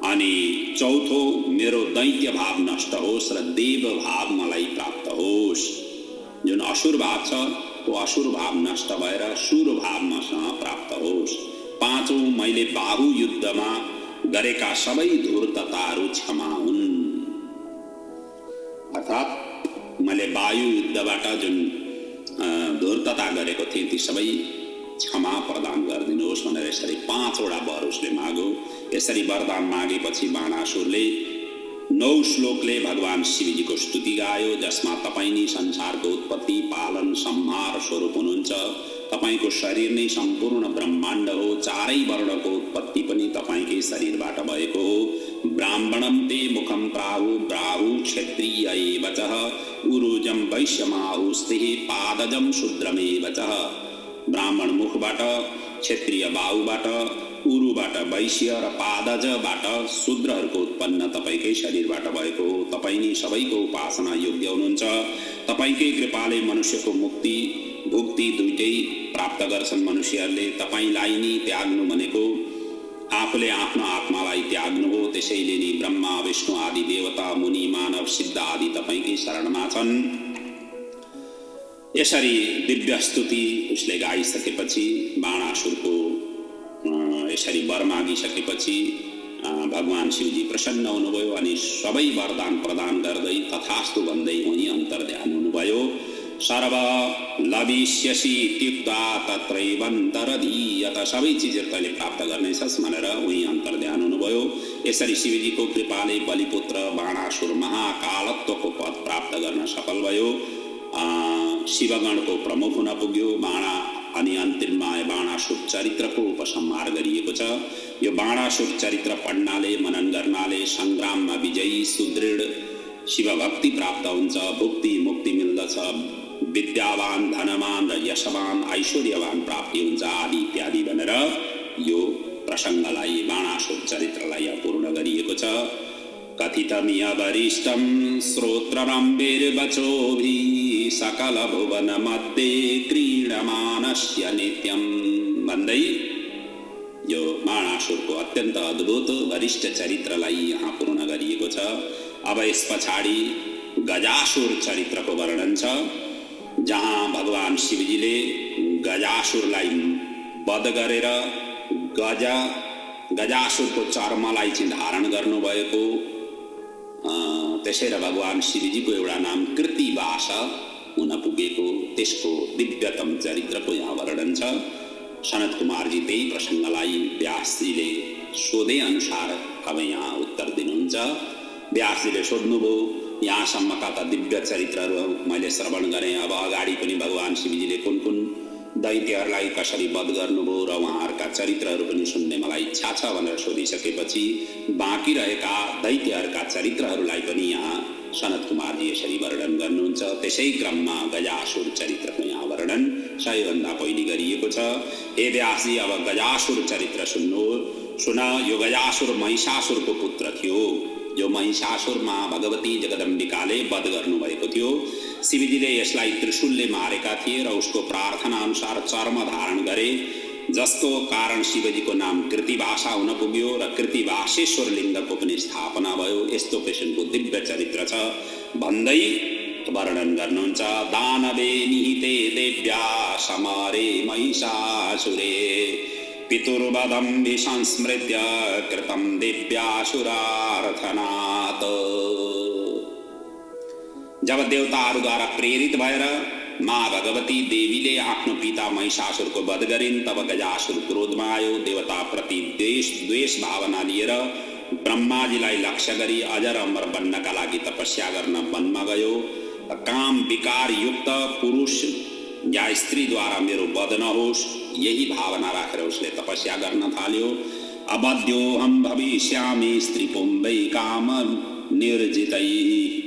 अनि चौथो, मेरो दैत्य भाव नष्ट होस् र देव भाव मलाई प्राप्त होस्। जुन असुर भाव छ त्यो असुर भाव नष्ट भएर सुर भाव मसँग प्राप्त होस्। पाँचौं, मैले बाहु युद्धमा गरेका सबै धूर्तताहरू क्षमा हुन्। अर्थात् मैले वायु युद्धबाट जुन धूर्तता गरेको थिएँ ती सबै क्षमा प्रदान गरिदिनुहोस् भनेर यसरी 5 वटा वर उसले माग्यो। यसरी वरदान मागेपछि बाणासुरले 9 श्लोकले भगवान शिवजीको स्तुति गायो, जसमा तपाईँ नै संसारको उत्पत्ति, पालन, संहार स्वरूप हुनुहुन्छ। तपाईको शरीर नै सम्पूर्ण ब्रह्माण्ड हो। 4 वर्णको उत्पत्ति पनि तपाईकै शरीरबाट भएको हो। ब्राह्मणं ते मुखं प्राहु ब्राहु क्षत्रिय एव च उरुजं वैश्यमाहुस्ते पादजं शूद्रमेव च। ब्राह्मण मुखबाट, क्षत्रिय बाहुबाट, उरुबाट वैश्य र पादजबाट शूद्रहरूको उत्पन्न तपाईकै शरीरबाट भएको हो। तपाई नै सबैको उपासना योग्य हुनुहुन्छ। तपाईकै कृपाले मनुष्यको मुक्ति भुक्ति दुईटै प्राप्त गर्छन् मनुष्यहरूले। तपाईलाई नै त्याग्नु भनेको आफूले आफ्नो आत्मालाई त्याग्नु हो। त्यसैले नि ब्रह्मा विष्णु आदि देवता मुनि मानव सिद्ध आदि तपाईकै शरणमा छन्। यसरी दिव्य स्तुति उसले गाइसकेपछि बाणासुरको यसरी वर मागिसकेपछि भगवान शिवजी प्रसन्न हुनुभयो अनि सबै वरदान प्रदान गर्दै तथास्तु भन्दै उनी अन्तर्ध्यान हुनुभयो। सर्व लभिष्यसि इत्युक्ता तत्रैवन्तरधीयत, सबै चिजहरू तैँले प्राप्त गर्नेछस् भनेर उही अन्तर्ध्यान हुनुभयो। यसरी शिवजीको कृपाले बलिपुत्र बाणासुर महाकालत्वको पद प्राप्त गर्न सफल भयो। शिवगणको प्रमुख हुन पुग्यो। अनि अन्तिममा बाणासुर चरित्रको उपसंहार गरिएको छ। यो बाणासुर चरित्र पढ्नाले मनन गर्नाले संग्राममा विजयी सुदृढ शिवभक्ति प्राप्त हुन्छ, भुक्ति मुक्ति मिल्दछ, विद्यावान धनवान र यशवान ऐश्वर्यवान प्राप्ति हुन्छ आदि इत्यादि भनेर यो प्रसङ्गलाई बाणासुर चरित्रलाई पूर्ण गरिएको छ। कथितमिह वरिष्ठं श्रोत्ररम्भिर्वचोभिः सकल भुवन मध्ये क्रीडमानस्य नित्यं भन्दै यो बाणासुरको अत्यन्त अद्भुत वरिष्ठ चरित्रलाई यहाँ पूर्ण गरिएको छ। अब यस पछाडि गजासुर चरित्रको वर्णन छ, जहाँ भगवान शिवजीले गजासुरलाई वध गरेर गजासुरको चर्मलाई चाहिँ धारण गर्नुभएको त्यसैले भगवान शिवजीको एउटा नाम कृतिवास हुन पुगेको त्यसको दिव्यतम चरित्रको यहाँ वर्णन छ। सनत कुमारजी त्यही प्रसङ्गलाई व्यासजीले सोधे अनुसार अब यहाँ उत्तर दिनुहुन्छ। व्यासजीले सोध्नुभयो, यहाँसम्मका त दिव्य चरित्रहरू मैले श्रवण गरेँ, अब अगाडि पनि भगवान शिवजीले कुन कुन दैत्यहरूलाई कसरी वध गर्नुभयो र उहाँहरूका चरित्रहरू पनि सुन्ने मलाई इच्छा छ भनेर सोधिसकेपछि बाँकी रहेका दैत्यहरूका चरित्रहरूलाई पनि यहाँ सनत कुमारजी यसरी वर्णन गर्नुहुन्छ। त्यसै क्रममा गजासुर चरित्रको यहाँ वर्णन सबैभन्दा पहिले गरिएको छ। हे व्यासजी, अब गजासुर चरित्र सुन। यो गजासुर महिषासुरको पुत्र थियो। जो महिषासुरमा भगवती जगदम्बिकाले वध गर्नुभएको थियो। शिवजीले यसलाई त्रिशूलले मारेका थिए र उसको प्रार्थना अनुसार चर्म धारण गरे, जसको कारण शिवजीको नाम कृतिवासा हुन पुग्यो र कृतिवासेश्वर लिङ्गको पनि स्थापना भयो। यस्तो किसिमको दिव्य चरित्र छ भन्दै वर्णन गर्नुहुन्छ। दानवे निहिते देव्या समरे महिषासुरे पितुर्वधं विसंस्मृत्य कृतं दिव्यासुरार्थनात्। जब देवताहरूद्वारा प्रेरित भएर माँ भगवती देवीले आफ्नो पिता महिषासुरको वध गरिन्, तब गजासुर क्रोधमा आयो। देवताप्रति द्वेष भावना लिएर ब्रह्माजीलाई लक्ष्य गरी अजर अमर बन्नका लागि तपस्या गर्न वनमा गयो। काम विकार युक्त पुरुष या स्त्रीद्वारा मेरो वध नहोस्, यही भावना राखेर उसले तपस्या गर्न थाल्यो। अबध्योऽहं भविष्यामि स्त्रीपुंबै काम निर्जितै।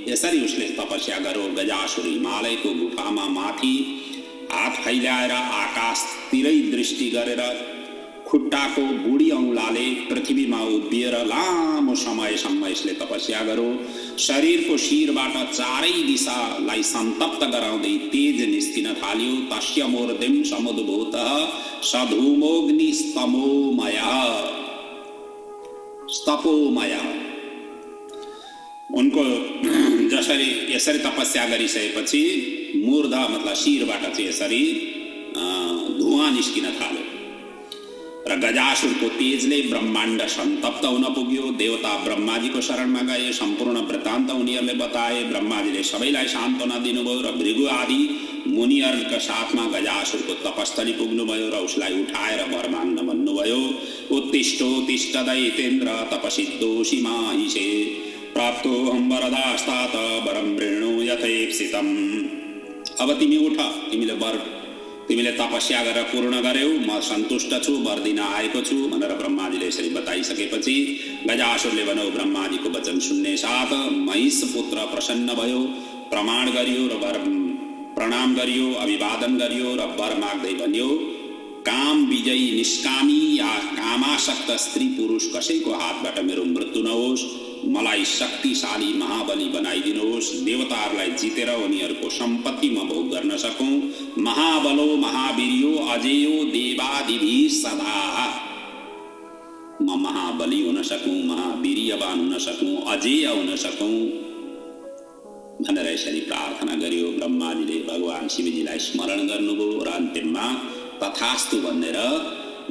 यसरी उसले तपस्या गर्यो। गजासुर हिमालयको गुफामा माथि हात फैलाएर आकाशतिरै दृष्टि गरेर खुट्टाको बुढी औँलाले पृथ्वीमा उभिएर लामो समयसम्म यसले तपस्या गर्यो। शरीरको शिरबाट चारै दिशालाई सन्तप्त गराउँदै तेज निस्किन थाल्यो। तस्य मूर्तिं समुद्भूतः स्तपोमयः। उनको जसरी यसरी तपस्या गरिसकेपछि मूर्ध मतलब शिरबाट चाहिँ यसरी धुवाँ निस्किन थाल्यो र गजासुरको तेजले ब्रह्माण्ड सन्तप्त हुन पुग्यो। देवता ब्रह्माजीको शरणमा गए। सम्पूर्ण वृत्तान्त उनीहरूले बताए। ब्रह्माजीले सबैलाई सान्त्वना दिनुभयो र भृगु आदि मुनिहरूका साथमा गजासुरको तपस्थली पुग्नुभयो र उसलाई उठाएर वर माग्न भन्नुभयो। उत्तिष्ठोत्तिष्ठ दैतेन्द्र तपसिद्धोषि माहिषे प्राप्तोऽहं वरदास्तात वरं वृणु यथेप्सितम्। अब तिमी उठ, तिमीले तपस्या गरेर पूर्ण गर्यौ, म सन्तुष्ट छु, वर दिन आएको छु भनेर ब्रह्माजीले यसरी बताइसकेपछि गजासुरले भन्यो, ब्रह्माजीको वचन सुन्ने साथ महिष पुत्र प्रसन्न भयो। प्रमाण गरियो र वर प्रणाम गरियो, अभिवादन गरियो र वर माग्दै भन्यो, काम विजयी निष्कामी या कामासक्त स्त्री पुरुष कसैको हातबाट मेरो मृत्यु नहोस्। मलाई शक्तिशाली महाबली बनाइदिनुहोस्। देवताहरूलाई जितेर उनीहरूको सम्पत्ति म भोग गर्न सकूँ। महाबलो महावीर्यो अजेयो देवादिभिः सदा। म महाबली हुन सकूँ, महावीर्यवान हुन सकूँ, अजेय हुन सकूँ भनेर यसरी प्रार्थना गरियो। ब्रह्माजीले भगवान शिवजीलाई स्मरण गर्नुभयो र अन्तिममा तथास्तु भनेर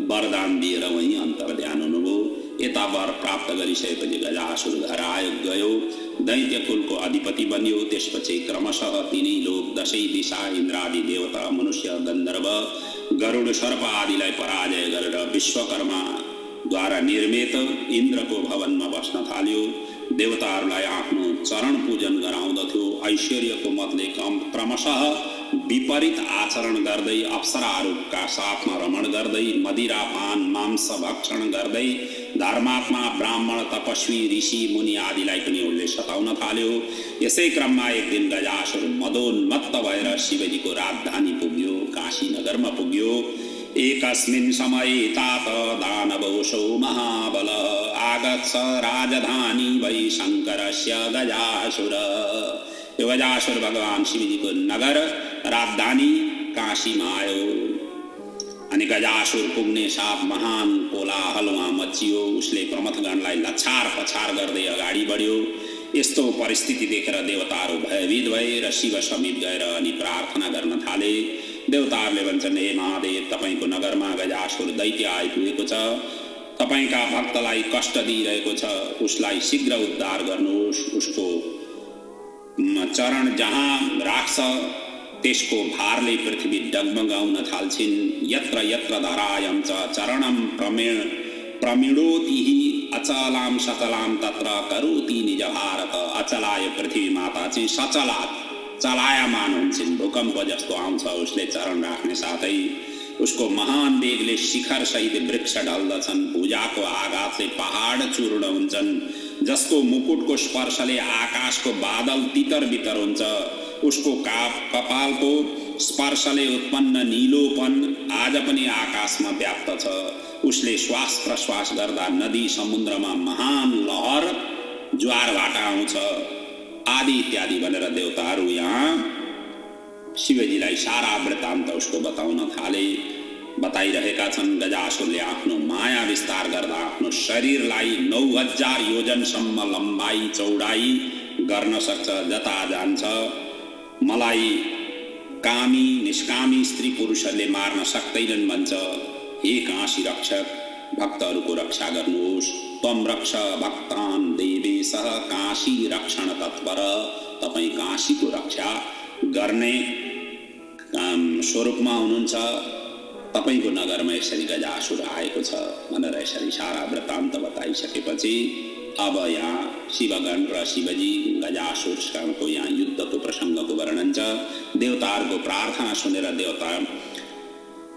वरदान दिएर वहीँ अन्तर्ध्यान हुनुभयो। यता वर प्राप्त गरिसकेपछि गजासुर घर गयो। दैत्य कुलको अधिपति बन्यो। त्यसपछि क्रमशः तिनै लोक दशै दिशा इन्द्रादि देवता मनुष्य गन्धर्व गरुड सर्प आदिलाई पराजय गरेर विश्वकर्माद्वारा निर्मित इन्द्रको भवनमा बस्न थाल्यो। देवताहरूलाई आफ्नो चरण पूजन गराउँदथ्यो। ऐश्वर्यको मतले क्रमशः विपरीत आचरण गर्दै अप्सराहरूका साथमा रमण गर्दै मदिरापान मांस भक्षण गर्दै धर्मात्मा ब्राह्मण तपस्वी ऋषि मुनि आदिलाई पनि उनले सताउन थाल्यो। यसै क्रममा एक दिन गजासुर मदोन्मत्त भएर शिवजीको राजधानी पुग्यो, काशी नगरमा पुग्यो। एकस्मिन् समये तात दानवोऽसौ महाबल आगच्छ राजधानी वै शङ्करस्य गजासुर। यो गजासुर भगवान शिवजीको नगर राजधानी काशीमा आयो। अनि गजासुर पुग्ने साथ महान कोलाहल वहाँ मचियो। उसले प्रमथगणलाई लछार पछार गर्दै अगाडि बढ्यो। यस्तो परिस्थिति देखेर देवताहरू भयभीत भए र शिव समीप गएर अनि प्रार्थना गर्न थाले। देवताहरूले भन्छन्, हे महादेव, तपाईँको नगरमा गजासुर दैत्य आइपुगेको छ। तपाईँका भक्तलाई कष्ट दिइरहेको छ। उसलाई शीघ्र उद्धार गर्नुहोस्। उसको चरण जहाँ राख्छ त्यसको भारले पृथ्वी डगमगाउन थाल्छिन्। यत्र यत्र धरायं च चरणं प्रमिणोति अचलाम सचलाम तत्र करोति निज भारत। अचलाय पृथ्वी माता चाहिँ सचला चलायमान हुन्छन्। भूकम्प जस्तो आउँछ उसले चरण राख्ने साथै उसको महान वेगले शिखर सहित वृक्ष ढल्दछन्। भुजाको आघातले पहाड चूर्ण हुन्छन्। जसको मुकुटको स्पर्शले आकाशको बादल तितर बितर हुन्छ, उसको कपालको स्पर्शले उत्पन्न नीलोपन आज पनि आकाशमा व्याप्त छ। उसले श्वास प्रश्वास गर्दा नदी समुद्रमा महान लहर ज्वारबाट आउँछ आदि इत्यादि भनेर देवताहरू यहाँ शिवजीलाई सारा वृत्तान्त उसको बताउन थाले। बताइरहेका छन् गजासुरले आफ्नो माया विस्तार गर्दा आफ्नो शरीरलाई 9000 योजनसम्म लम्बाई चौडाई गर्न सक्छ। जता जान्छ मलाई कामी निष्कामी स्त्री पुरुषहरूले मार्न सक्दैनन् भन्छ। हे काशी रक्षक, भक्तहरूको रक्षा गर्नुहोस्। त्वं रक्ष भक्तान् देवेशः काशी रक्षण तत्पर। तपाईँ काशीको रक्षा गर्ने स्वरूपमा हुनुहुन्छ। तपाईको नगरमा यसरी गजासुर आएको छ भनेर यसरी सारा वृत्तान्त बताइसकेपछि अब यहाँ शिवगण र शिवजी गजासुरसँगको यहाँ युद्धको प्रसङ्गको वर्णन छ। देवताहरूको प्रार्थना सुनेर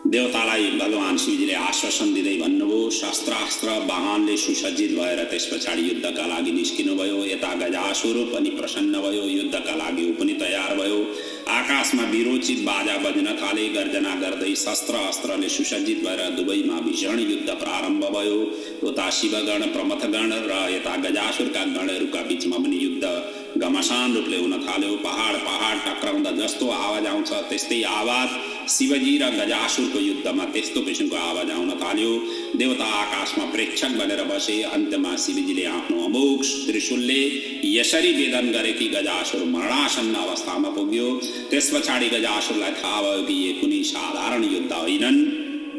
देवतालाई भगवान शिवजीले आश्वासन दिँदै भन्नुभयो, शस्त्रास्त्र वाहनले सुसज्जित भएर त्यस पछाडि युद्धका लागि निस्किनुभयो। यता गजासुर पनि प्रसन्न भयो, युद्धका लागि ऊ पनि तयार भयो। आकाशमा विरोचित बाजा बज्न थाले, गर्जना गर्दै शस्त्र अस्त्रले सुसज्जित भएर दुवैमा भीषण युद्ध प्रारम्भ भयो। उता शिवगण प्रमथगण र यता गजासुरका गणहरूका बीचमा पनि युद्ध घमासान रूपले हुन थाल्यो। पहाड पहाड टक्राउँदा जस्तो आवाज आउँछ त्यस्तै आवाज शिवजी र गजासुरको युद्धमा त्यस्तो किसिमको आवाज आउन थाल्यो। देवता आकाशमा प्रेक्षक बनेर बसे। अन्त्यमा शिवजीले आफ्नो अमोघ त्रिशूलले यसरी वेदन गरे कि गजासुर मरणासन्न अवस्थामा पुग्यो। त्यस पछाडि गजासुरलाई थाहा भयो कि यो कुनै साधारण युद्ध होइनन्।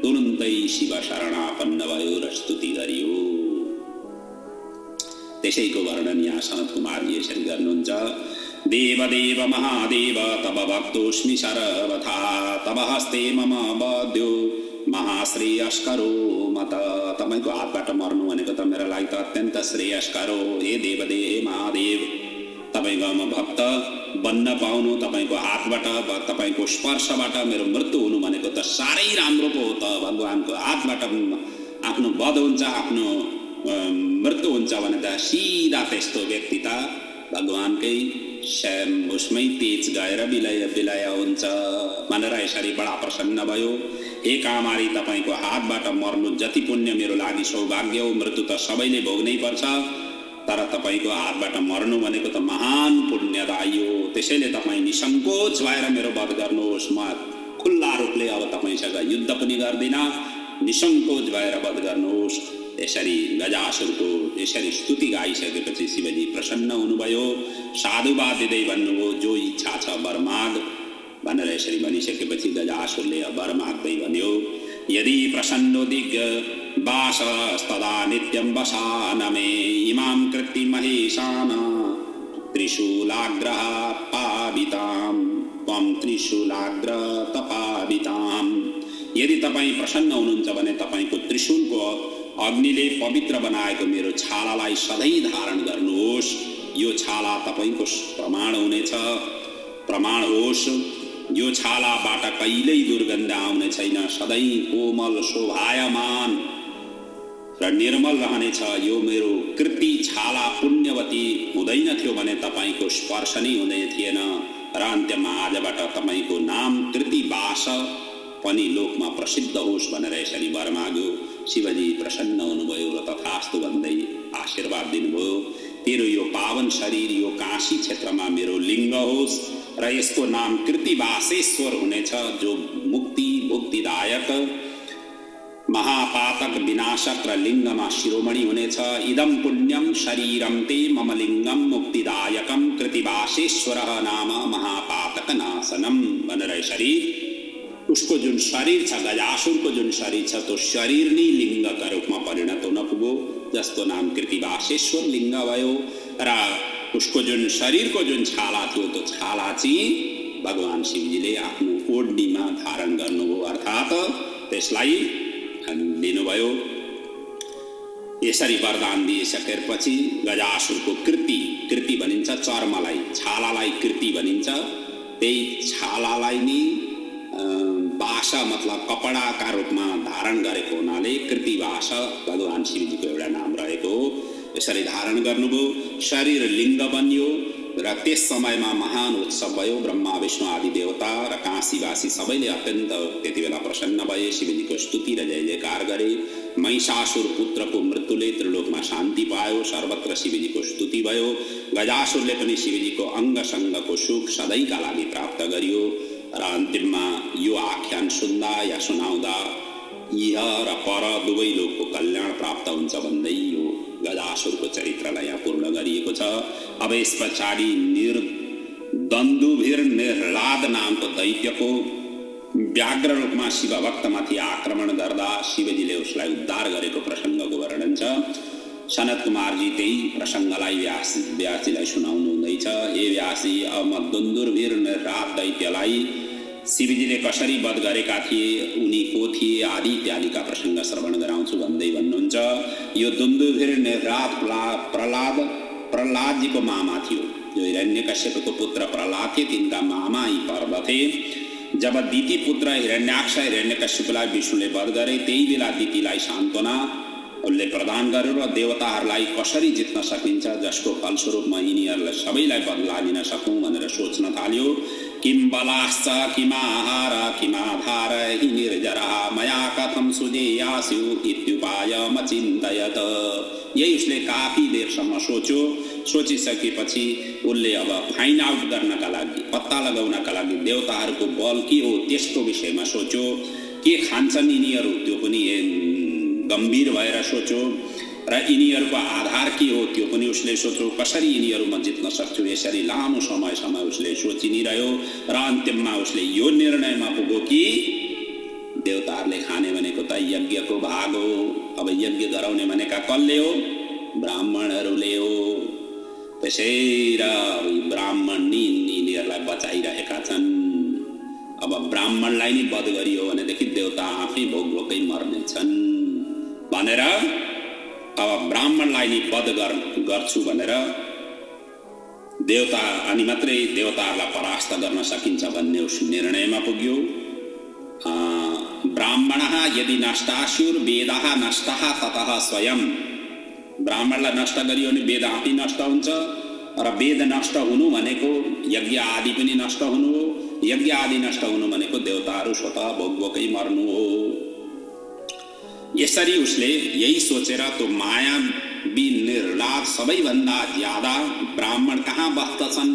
तुरुन्तै शिव शरणापन्न भयो र स्तुति गरियो। त्यसैको वर्णन यहाँ सनत कुमारजी यसरी गर्नुहुन्छ। देवदेव महादेव तब भक्तोऽस्मि सर्वथा, तब हस्ते मम बद्यो महाश्रेयस्करो मत। तपाईको हातबाट मर्नु भनेको त मेरो लागि त अत्यन्त श्रेयस्कर हो। हे देवदेव महादेव, तपाईको म भक्त बन्न पाउनु, तपाईको हातबाट तपाईको स्पर्शबाट मेरो मृत्यु हुनु भनेको त साह्रै राम्रो पो हो त। भगवानको हातबाट आफ्नो वध हुन्छ, आफ्नो मृत्यु हुन्छ भने त सिधा त्यस्तो व्यक्ति त भगवानकै उसमै तेज गएर विलय हुन्छ भनेर यसरी बडा प्रसन्न भयो। हे कामारी, तपाईको हातबाट मर्नु जति पुण्य मेरो लागि सौभाग्य हो। मृत्यु त सबैले भोग्नै पर्छ, तर तपाईको हातबाट मर्नु भनेको त महान पुण्यदायी हो। त्यसैले तपाईँ निसङ्कोच भएर मेरो वध गर्नुहोस्। म खुल्ला रूपले अब तपाईसँग युद्ध पनि गर्दिन, निसङ्कोच भएर वध गर्नुहोस्। यसरी गजासुरको यसरी स्तुति गाइसकेपछि शिवजी प्रसन्न हुनुभयो। साधुवाद दिँदै भन्नुभयो, जो इच्छा छ वर माग भनेर यसरी भनिसकेपछि गजासुरले वर माग्दै भन्यो, यदि प्रसन्नो दिग् वासस्तदा नित्यं वसानमे इमां कृति महेशान त्रिशूलाग्रह पावितां त्वं त्रिशूलाग्र तपावितां। यदि तपाईँ प्रसन्न हुनुहुन्छ भने तपाईँको त्रिशूलको अग्निले पवित्र बनाएको मेरो छालालाई सधैँ धारण गर्नुहोस्। यो छाला तपाईँको प्रमाण हुनेछ, प्रमाण होस्। यो छालाबाट कहिल्यै दुर्गन्ध आउने छैन, सधैँ कोमल शोभायमान र निर्मल रहनेछ। यो मेरो कृति छाला पुण्यवती हुँदैन थियो भने तपाईँको स्पर्श नै हुँदै थिएन। र अन्त्यमा आजबाट तपाईँको नाम कृति वास पनि लोकमा प्रसिद्ध होस् भनेर यसरी वर माग्यो। शिवजी प्रसन्न हुनुभयो र तथास्तु भन्दै आशीर्वाद दिनुभयो। तेरो यो पावन शरीर यो काशी क्षेत्रमा मेरो लिङ्ग होस् र यसको नाम कृतिवासेश्वर हुनेछ, जो मुक्ति मुक्तिदायक महापातक विनाशक र लिङ्गमा शिरोमणि हुनेछ। इदं पुण्यम शरीरम ते मम लिङ्गम मुक्तिदायकम कृतिवासेश्वरः नाम महापातक नाशनम भनेर यसरी उसको जुन शरीर छ, गजासुरको जुन शरीर छ, त्यो शरीर नै लिङ्गका रूपमा परिणत हुन पुग्यो, जसको नाम कृतिवासेश्वर लिङ्ग भयो। र उसको जुन शरीरको जुन छाला थियो त्यो छाला चाहिँ भगवान शिवजीले आफ्नो ओढनीमा धारण गर्नुभयो, अर्थात् त्यसलाई दिनुभयो। यसरी वरदान दिइसकेपछि गजासुरको कृति भनिन्छ चर्मलाई, छालालाई कृति भनिन्छ। त्यही छालालाई नि भाषा मतलब कपडाका रूपमा धारण गरेको हुनाले कृति भाषा भगवान शिवजीको एउटा नाम रहेको हो। यसरी धारण गर्नुभयो, शरीर लिङ्ग बन्यो र त्यस समयमा महान उत्सव भयो। ब्रह्मा विष्णु आदि देवता र काशीवासी सबैले अत्यन्त त्यति बेला प्रसन्न भए, शिवजीको स्तुति र जय जयकार गरे। महिषासुर पुत्रको मृत्युले त्रिलोकमा शान्ति पायो, सर्वत्र शिवजीको स्तुति भयो। गजासुरले पनि शिवजीको अङ्गसङ्गको सुख सधैँका लागि प्राप्त गरियो र अन्तिममा यो आख्यान सुन्दा या सुनाउँदा इह र पर दुवै लोकको कल्याण प्राप्त हुन्छ भन्दै यो गजासुरको चरित्रलाई यहाँ पूर्ण गरिएको छ। अब यस पछाडि दन्दुभिर निर्ह्लाद नामको दैत्यको व्याघ्र रूपमा शिव भक्तमाथि आक्रमण गर्दा शिवजीले उसलाई उद्धार गरेको प्रसङ्गको वर्णन छ। सनत कुमारजी त्यही प्रसङ्गलाई व्यासजीलाई सुनाउनु हुँदैछ। हे व्यासजी, अब म दन्दुभिर निर्ह्लाद दैत्यलाई शिवजीले कसरी वध गरेका थिए, उनी को थिए आदि इत्यादिका प्रसङ्ग श्रवण गराउँछु भन्दै भन्नुहुन्छ। यो दन्दुभिर निर्ह्लाद प्रहलादजीको मामा थियो। जो हिरण्यकश्यपको पुत्र प्रहलाद थिए तिनका मामा यी पर्व थिए। जब दिति पुत्र हिरण्याक्ष हिरण्यकश्यपलाई विष्णुले वध गरे, त्यही बेला दितिलाई सान्त्वना उसले प्रदान गर्यो र देवताहरूलाई कसरी जित्न सकिन्छ, जसको फलस्वरूपमा यिनीहरूलाई सबैलाई बदला दिन सकौँ भनेर सोच्न थाल्यो। किम बलाश्च किमाहार किमाधार हि निर्जरः मया कथं सुजेयास्यु इत्युपायमचिन्तयत। यही उसले काफी देरसम्म सोच्यो। सोचिसकेपछि उसले अब फाइन्ड आउट गर्नका लागि, पत्ता लगाउनका लागि देवताहरूको बल के हो त्यसको विषयमा सोच्यो। के खान्छन् यिनीहरू त्यो पनि गम्भीर भएर सोच्यो र यिनीहरूको आधार के हो त्यो पनि उसले सोच्यो। कसरी यिनीहरूमा जित्न सक्छु, यसरी लामो समयसम्म उसले सोचि नै रह्यो र अन्तिममा उसले यो निर्णयमा पुग्यो कि देवताहरूले खाने भनेको त यज्ञको भाग हो। अब यज्ञ गराउने भनेका कसले हो? ब्राह्मणहरूले हो। त्यसै र ब्राह्मण यिनीहरूलाई बचाइरहेका छन्। अब ब्राह्मणलाई नि वध गरियो भनेदेखि देवता आफै भोक-भोकै मर्नेछन् भनेर अब ब्राह्मणलाई नि वध गर्छु भनेर देवता अनि मात्रै देवताहरूलाई परास्त गर्न सकिन्छ भन्ने उस निर्णयमा पुग्यो। ब्राह्मणः यदि नष्टास्युर्वेदः नष्टः ततः स्वयं। ब्राह्मणलाई नष्ट गरियो भने वेद आफै नष्ट हुन्छ र वेद नष्ट हुनु भनेको यज्ञ आदि पनि नष्ट हुनु हो। यज्ञ आदि नष्ट हुनु भनेको देवताहरू स्वतः भोक-भोकै मर्नु हो। यसरी उसले यही सोचेर त्यो मायावी निर्ह्लाद सबैभन्दा ज्यादा ब्राह्मण कहाँ बस्दछन्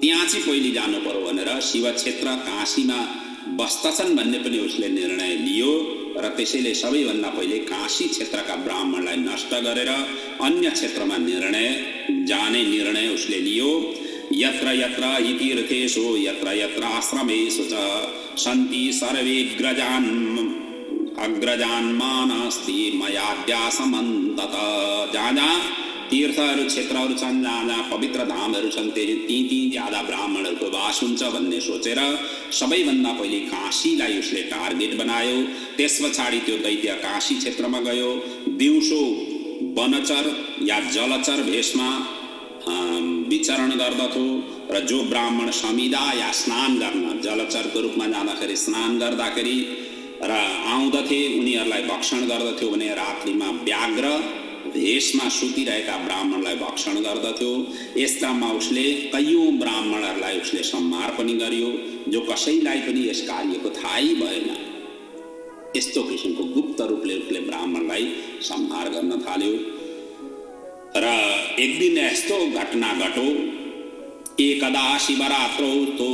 त्यहाँ चाहिँ पहिले जानु पर्यो भनेर शिव क्षेत्र काशीमा बस्दछन् भन्ने पनि उसले निर्णय लियो र त्यसैले सबैभन्दा पहिले काशी क्षेत्रका ब्राह्मणलाई नष्ट गरेर अन्य क्षेत्रमा जाने निर्णय उसले लियो। यत्र यत्र हि तीर्थेषु यत्र यत्र आश्रमेषु च सन्ति सर्वे अग्रजान्मानस्ति मयाद्यासमन्तत। जहाँ जहाँ तीर्थहरू क्षेत्रहरू छन्, जहाँ जहाँ पवित्र धामहरू छन्, ती ज्यादा ब्राह्मणहरूको वास हुन्छ भन्ने सोचेर सबैभन्दा पहिले काशीलाई उसले टार्गेट बनायो। त्यस पछाडि त्यो दैत्य काशी क्षेत्रमा गयो। दिउँसो वनचर या जलचर भेषमा विचरण गर्दथ्यो र जो ब्राह्मण समिदा या स्नान गर्न जलचरको रूपमा जाँदाखेरि स्नान गर्दाखेरि र आउँदथे उनीहरूलाई भक्षण गर्दथ्यो भने रात्रिमा व्याघ्र भेषमा सुतिरहेका ब्राह्मणलाई भक्षण गर्दथ्यो। यस क्रममा उसले कयौं ब्राह्मणहरूलाई उसले संहार पनि गर्यो, जो कसैलाई पनि यस कार्यको थाहै भएन। यस्तो किसिमको गुप्त रूपले उसले ब्राह्मणलाई संहार गर्न थाल्यो। र एक दिन यस्तो घटना घटो। एकदा शिवरात्रौ तो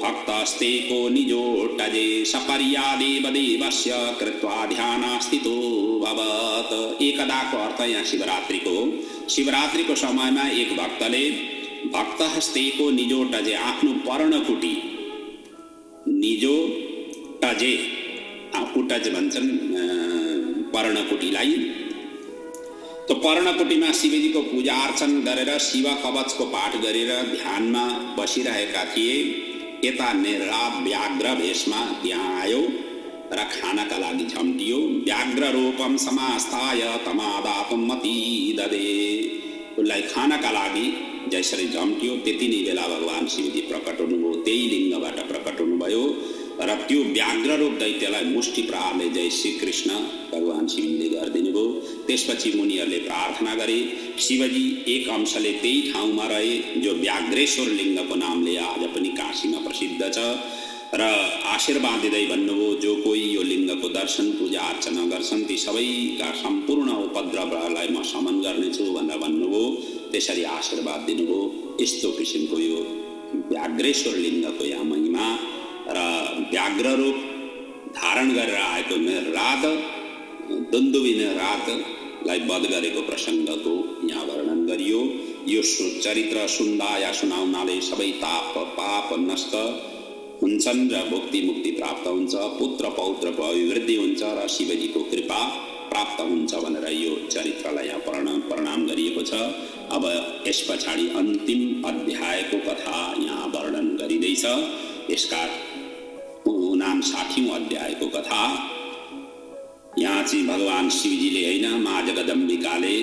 भक्तस्तेको निजोटजे सपर्यादेव देवस्य कृत्वा ध्यानस्थितो भवत्। एकदाको अर्थ यहाँ शिवरात्रिको समयमा एक भक्तले भक्तस्तेको निजोटजे आफ्नो पर्णकुटी निजोटजे कुटज भन्छन् पर्णकुटीलाई तो पर्णकुटीमा शिवजीको पूजा अर्चन गरेर शिव कवचको पाठ गरेर ध्यानमा बसिरहेका थिए। यता निर्रात व्याघ्र भेषमा त्यहाँ आयो र खानाका लागि झम्टियो। व्याघ्र रूपम समास्ताय तमादातुम मती ददे। उसलाई खानाका लागि जसरी झम्टियो त्यति नै बेला भगवान शिवजी प्रकट हुनुभयो। त्यही लिङ्गबाट प्रकट हुनुभयो र त्यो व्याघ्र रूप दैत्यलाई मुष्टि प्रहारले जय श्री कृष्ण भगवान शिवजीले गरिदिनु भयो। त्यसपछि मुनिहरूले प्रार्थना गरे। शिवजी एक अंशले त्यही ठाउँमा रहे जो व्याघ्रेश्वर लिङ्गको नामले आज पनि काशीमा प्रसिद्ध छ र आशीर्वाद दिँदै भन्नुभयो जो कोही यो लिङ्गको दर्शन पूजा अर्चना गर्छन् ती सबैका सम्पूर्ण उपद्रवलाई म शमन गर्नेछु भनेर भन्नुभयो। त्यसरी आशीर्वाद दिनुभयो। यस्तो किसिमको यो व्याघ्रेश्वर लिङ्गको यहाँ महिमा र व्याघ्र रूप धारण गरेर आएको निर्रात दुन्दुभी निर्रातलाई वध गरेको प्रसङ्गको यहाँ वर्णन गरियो। यो चरित्र सुन्दा या सुनाउनाले सबै ताप पाप नष्ट हुन्छन् र भुक्ति मुक्ति प्राप्त हुन्छ, पुत्र पौत्रको अभिवृद्धि हुन्छ र शिवजीको कृपा प्राप्त हुन्छ भनेर यो चरित्रलाई यहाँ प्रणाम गरिएको छ। अब यस पछाडि अन्तिम अध्यायको कथा यहाँ वर्णन गरिँदैछ। यसका 59औं अध्यायको कथा। यहाँ चाहिँ भगवान शिवजीले होइन माँ जगदम्बिकाले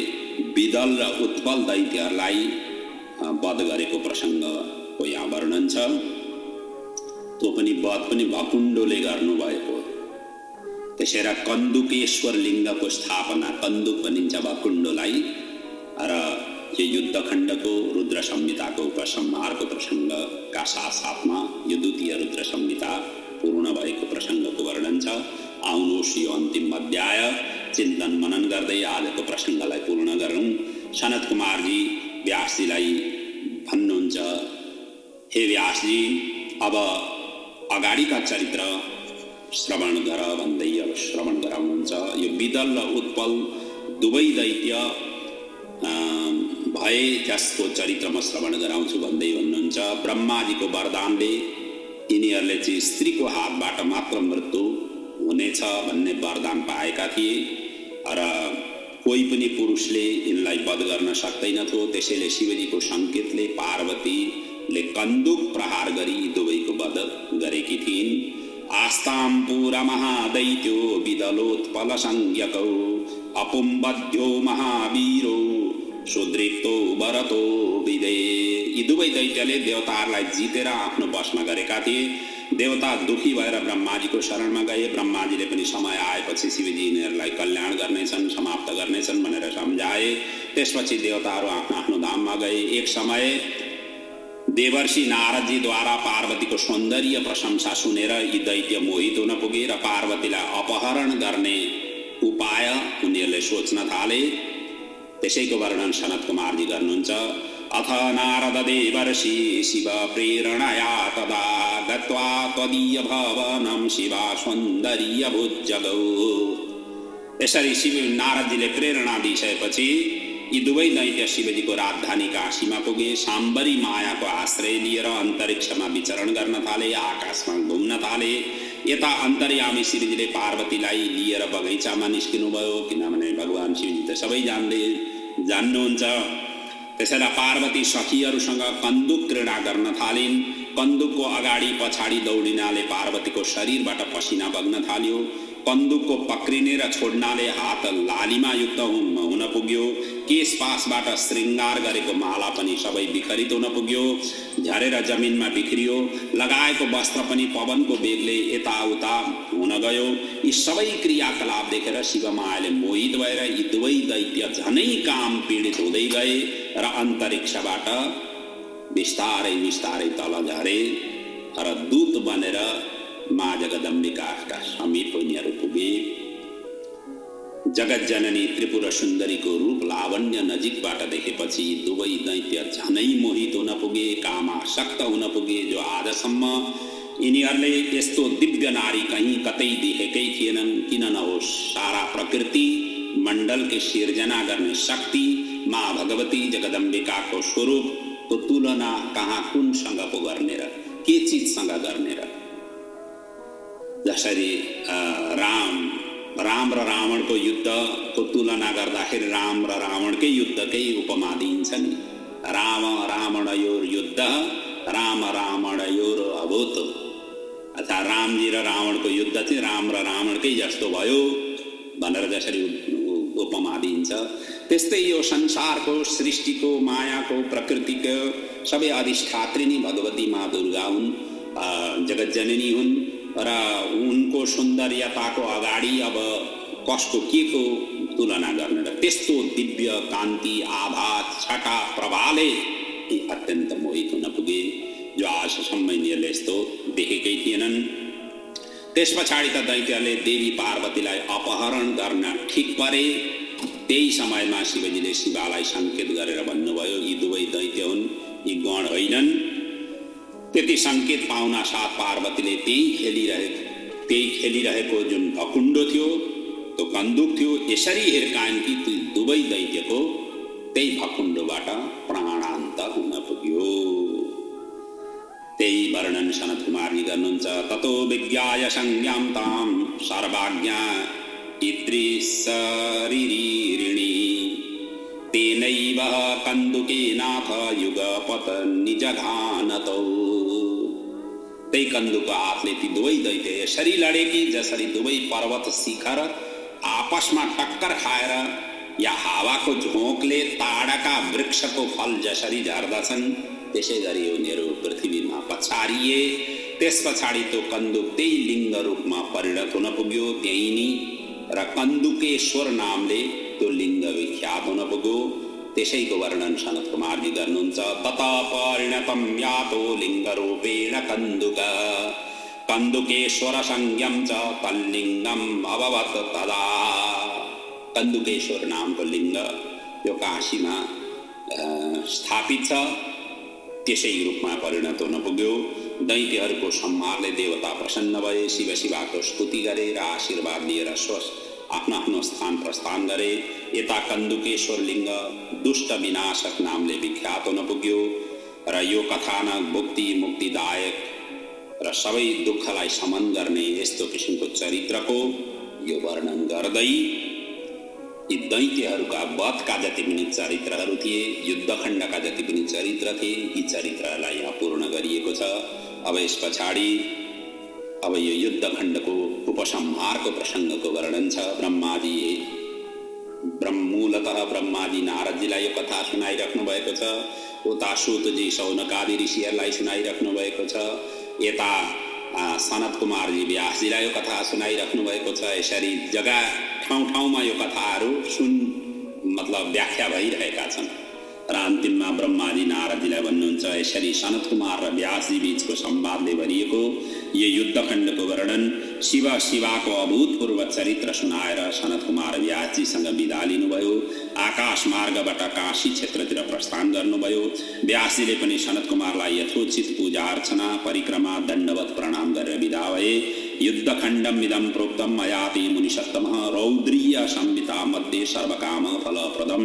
विदल र उत्पल दैत्यहरूलाई वध गरेको प्रसङ्गको यहाँ वर्णन छ। त्यो पनि वध पनि भकुण्डोले गर्नुभएको। त्यसैले कन्दुकेश्वर लिङ्गको स्थापना कन्दुक भनिन्छ भकुण्डोलाई र यो युद्धखण्डको रुद्र संहिताको उपसंहारको प्रसङ्गका साथसाथमा यो द्वितीय रुद्र संहिता पूर्ण भएको प्रसङ्गको वर्णन छ। आउनुहोस् यो अन्तिम अध्याय चिन्तन मनन गर्दै आजको प्रसङ्गलाई पूर्ण गरौँ। सनत कुमारजी व्यासजीलाई भन्नुहुन्छ, हे व्यासजी अब अगाडिका चरित्र श्रवण गर भन्दै अब श्रवण गराउनुहुन्छ। यो विदल र उत्पल दुवै दैत्य भए जसको चरित्र म श्रवण गराउँछु भन्दै भन्नुहुन्छ। ब्रह्माजीको वरदानले यिनीहरूले चाहिँ स्त्रीको हातबाट मात्र मृत्यु हुनेछ भन्ने वरदान पाएका थिए र कोही पनि पुरुषले यिनलाई वध गर्न सक्दैनथ्यो। त्यसैले शिवजीको सङ्केतले पार्वतीले कन्दुक प्रहार गरी दुवैको वध गरेकी थिइन्। आस्तां पुरा महादैत्यो विदलोत्पल संज्ञकौ अपुम्बध्यो महावीरो सुदृप्तो भरतो विदे। यी दुवै दैत्यले देवताहरूलाई जितेर आफ्नो वशमा गरेका थिए। देवता दुखी भएर ब्रह्माजीको शरणमा गए। ब्रह्माजीले पनि समय आएपछि शिवजी यिनीहरूलाई कल्याण गर्नेछन् समाप्त गर्नेछन् भनेर सम्झाए। त्यसपछि देवताहरू आफ्नो आफ्नो धाममा गए। एक समय देवर्षि नारदजीद्वारा पार्वतीको सौन्दर्य प्रशंसा सुनेर यी दैत्य मोहित हुन पुगे र पार्वतीलाई अपहरण गर्ने उपाय उनीहरूले सोच्न थाले। त्यसैको वर्णन सनत कुमारजी गर्नुहुन्छ। अथ नारद देवर्षि शिव प्रेरणया तदा गत्वा त्वदीय भवनं शिवा सौन्दर्य भुजगौ। यसरी शिव नारदजीले प्रेरणा दिइसकेपछि यी दुवै दैत्य शिवजीको राजधानी काशीमा पुगे। साम्बरी मायाको आश्रय लिएर अन्तरिक्षमा विचरण गर्न थाले, आकाशमा घुम्न थाले। यता अन्तर्यामी शिवजीले पार्वतीलाई लिएर बगैँचामा निस्किनुभयो, किनभने भगवान शिवजी त सबै जान्नुहुन्छ। त्यसैले पार्वती सखीहरूसँग कन्दुक क्रीडा गर्न थालिन्। कन्दुकको अगाडि पछाडि दौडिनाले पार्वतीको शरीरबाट पसिना बग्न थाल्यो। कन्दुकको पक्रिने र छोड्नाले हात लालीमा युक्त हुन पुग्यो। केशपासबाट श्रृङ्गार गरेको माला पनि सबै विखरित हुन पुग्यो, झरेर जमिनमा बिखरियो। लगाएको वस्त्र पनि पवनको वेगले यताउता हुन गयो। यी सबै क्रियाकलाप देखेर शिवमायाले मोहित भएर यी दुवै दैत्य झनै काम पीडित हुँदै गए र अन्तरिक्षबाट बिस्तारै बिस्तारै तल झरे र दूत बनेर माँ जगदम्बिकाका समीप उनीहरू पुगे। जगत जननी त्रिपुर सुन्दरीको रूप लावण्य नजिकबाट देखेपछि दुवै दैत्य झनै मोहित हुन पुगे, कामासक्त हुन पुगे, जो आजसम्म यिनीहरूले यस्तो दिव्य नारी कहीँ कतै देखेकै थिएनन्। किन नहोस्, सारा प्रकृति मण्डलको सिर्जना गर्ने शक्ति माँ भगवती जगदम्बिकाको स्वरूपको तुलना कहाँ कुनसँग पो गर्ने र के चिजसँग गर्ने र। जसरी राम राम र रावणको युद्धको तुलना गर्दाखेरि राम र रावणकै युद्धकै उपमा दिइन्छ नि। राम रावणयोर युद्ध राम रावणयोर अभूत, अर्थात् रामजी र रावणको युद्ध चाहिँ राम र रावणकै जस्तो भयो भनेर जसरी उपमा दिइन्छ, त्यस्तै यो संसारको सृष्टिको मायाको प्रकृतिको सबै अधिष्ठात्री नै भगवती माँ दुर्गा हुन्, जगतजननी हुन् र उनको सौन्दर्यताको अगाडि अब कसको के को तुलना गर्न र त्यस्तो दिव्य कान्ति आभा छटा प्रभाले अत्यन्त मोहित हुन पुगे जो आजसम्म यिनीहरूले यस्तो देखेकै थिएनन्। त्यस पछाडि त दैत्यले देवी पार्वतीलाई अपहरण गर्न ठिक परे। त्यही समयमा शिवजीले शिवालाई सङ्केत गरेर भन्नुभयो यी दुवै दैत्य हुन्, यी गण होइनन्। त्यति सङ्केत पाउना साथ पार्वतीले त्यही खेलिरहेको जुन भकुण्डो थियो, त्यो कन्दुक थियो, यसरी हिर्काइन् कि ती दुवै दैत्यको त्यही भकुण्डोबाट प्राणान्त हुन पुग्यो। त्यही वर्णन सनत कुमारले गर्नुहुन्छ। ततो विज्ञाय संज्ञां तां सर्वाज्ञा इत्री शरीरिणी तेनैव कन्दुकेनाथ युगपत निजघानतौ। त्यही कन्दुकको हातले ती दुवै दैत्य यसरी लडे कि जसरी दुवै पर्वत शिखर आपसमा टक्कर खाएर या हावाको झोकले ताडका वृक्षको फल जसरी झर्दछन् त्यसै गरी उनीहरू पृथ्वीमा पछारिए। त्यस पछाडि त्यो कन्दुक त्यही लिङ्ग रूपमा परिणत हुन पुग्यो त्यही नि, र कन्दुकेश्वर नामले त्यो लिङ्ग विख्यात हुन पुग्यो। त्यसैको वर्णन सनत कुमारजी गर्नुहुन्छ। तथा परिणतम यातो लिङ्गरूपेण कन्दुक कन्दुकेश्वर संज्ञम च तल्लिङ्गम अभवत् तदा। कन्दुकेश्वर नामको लिङ्ग यो काशीमा स्थापित छ, त्यसै रूपमा परिणत हुन पुग्यो। दैत्यहरूको संहारले देवता प्रसन्न भए, शिवको स्तुति गरे र आशीर्वाद लिएर आफ्नो आफ्नो स्थान प्रस्थान गरे। यता कन्दुकेश्वर लिङ्ग दुष्ट विनाशक नामले विख्यात हुन पुग्यो र यो कथानक भुक्ति मुक्तिदायक र सबै दुःखलाई शमन गर्ने यस्तो किसिमको चरित्रको यो वर्णन गर्दै यी दैत्यहरूका वधका जति पनि चरित्रहरू थिए, युद्धखण्डका जति पनि चरित्र थिए, यी चरित्रलाई यहाँ पूर्ण गरिएको छ। अब यस पछाडि अब यो युद्धखण्डको उपसंहारको प्रसङ्गको वर्णन छ। मूलतः ब्रह्माजी नारदजीलाई यो कथा सुनाइराख्नु भएको छ, उता सूतजी शौनकादि ऋषिहरूलाई सुनाइराख्नु भएको छ, यता सनत कुमारजी व्यासजीलाई यो कथा सुनाइराख्नु भएको छ। यसरी जग्गा ठाउँ-ठाउँमा यो कथाहरू व्याख्या भइरहेका छन् र अन्तिममा ब्रह्माजी नारदजीलाई भन्नुहुन्छ। यसरी सनत कुमार र व्यासजी बीचको संवादले भरिएको यो युद्धखण्डको वर्णन शिवको अभूतपूर्व चरित्र सुनाएर सनत कुमार व्यासजीसँग बिदा लिनुभयो। आकाश मार्गबाट काशी क्षेत्रतिर प्रस्थान गर्नुभयो। व्यासजीले पनि सनत कुमारलाई यथोचित पूजा अर्चना परिक्रमा दण्डवत प्रणाम गरेर बिदा भए। युद्धखण्डम इदं प्रोक्तम मयाति मुनिसत्तमः रौद्रीय संहिता मध्ये सर्वकाम फलप्रदम।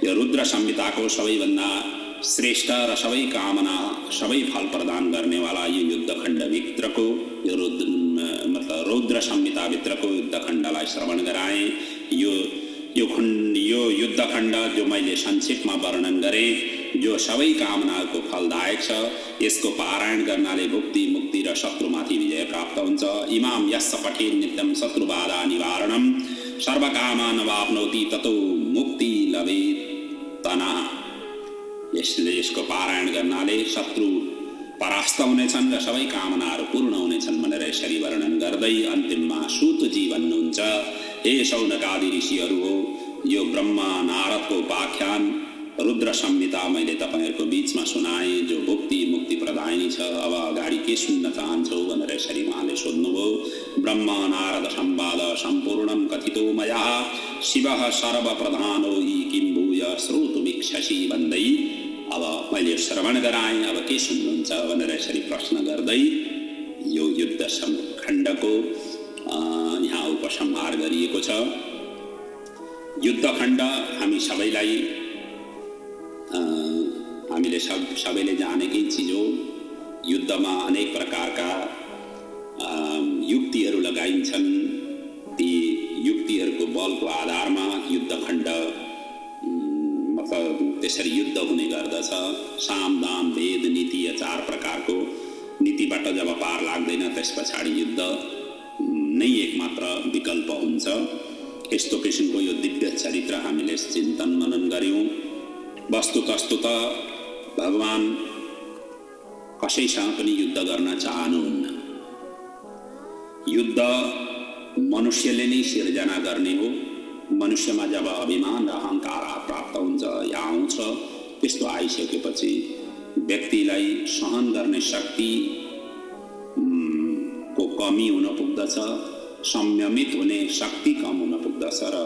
यो रुद्र संहिताको सबैभन्दा श्रेष्ठ र सबै कामना सबै फल प्रदान गर्नेवाला यो युद्धखण्डभित्रको यो रौद्र संहिताभित्रको युद्धखण्डलाई श्रवण गराएँ। यो युद्धखण्ड जो मैले संक्षेपमा वर्णन गरेँ, जो सबै कामनाको फलदायक छ, यसको पारायण गर्नाले भुक्ति मुक्ति र शत्रुमाथि विजय प्राप्त हुन्छ। इमाम यस्य पठेत् नित्यं शत्रुबाधा निवारणं सर्वकामान् वाप्नोति ततो मुक्ति लभेत् तना। यसको पारायण गर्नाले शत्रु परास्त हुनेछन् र सबै कामनाहरू पूर्ण हुनेछन् भनेर यसरी वर्णन गर्दै अन्तिममा सूतजी भन्नुहुन्छ, हे शौनकादि ऋषिहरू हो, यो ब्रह्मा नारदको उपाख्यान रुद्र संहिता मैले तपाईँहरूको बीचमा सुनाएँ, जो भुक्ति मुक्ति प्रदायिनी छ। अब अगाडि के सुन्न चाहन्छौ भनेर यसरी उहाँले सोध्नुभयो। ब्रह्मा नारद संवाद सम्पूर्णं कथितो मया शिवः सर्वप्रधानो हि किं भूय श्रोतुमिच्छसि भन्दै अब मैले श्रवण गराएँ, अब के सुन्नुहुन्छ भनेर यसरी प्रश्न गर्दै यो युद्ध खण्डको यहाँ उपसंहार गरिएको छ। युद्धखण्ड हामी सबैलाई हामीले सबैले जानेकै चिज हो। युद्धमा अनेक प्रकारका युक्तिहरू लगाइन्छन्। ती बलको आधारमा युद्धखण्ड मतलब त्यसरी युद्ध हुने गर्दछ। साम दाम भेद नीति या 4 प्रकारको नीतिबाट जब पार लाग्दैन त्यस पछाडि युद्ध नै एकमात्र विकल्प हुन्छ। यस्तो किसिमको यो दिव्य चरित्र हामीले चिन्तन मनन गर्यौं। वस्तुतस्तु त भगवान कसैसँग पनि युद्ध गर्न चाहनुहुन्न। युद्ध मनुष्यले नै सिर्जना गर्ने हो। मनुष्यमा जब अभिमान र अहंकार प्राप्त हुन्छ या आउँछ, त्यस्तो आइसकेपछि व्यक्तिलाई सहन गर्ने शक्ति को कमी हुन पुग्दछ, संयमित हुने शक्ति कम हुन पुग्दछ र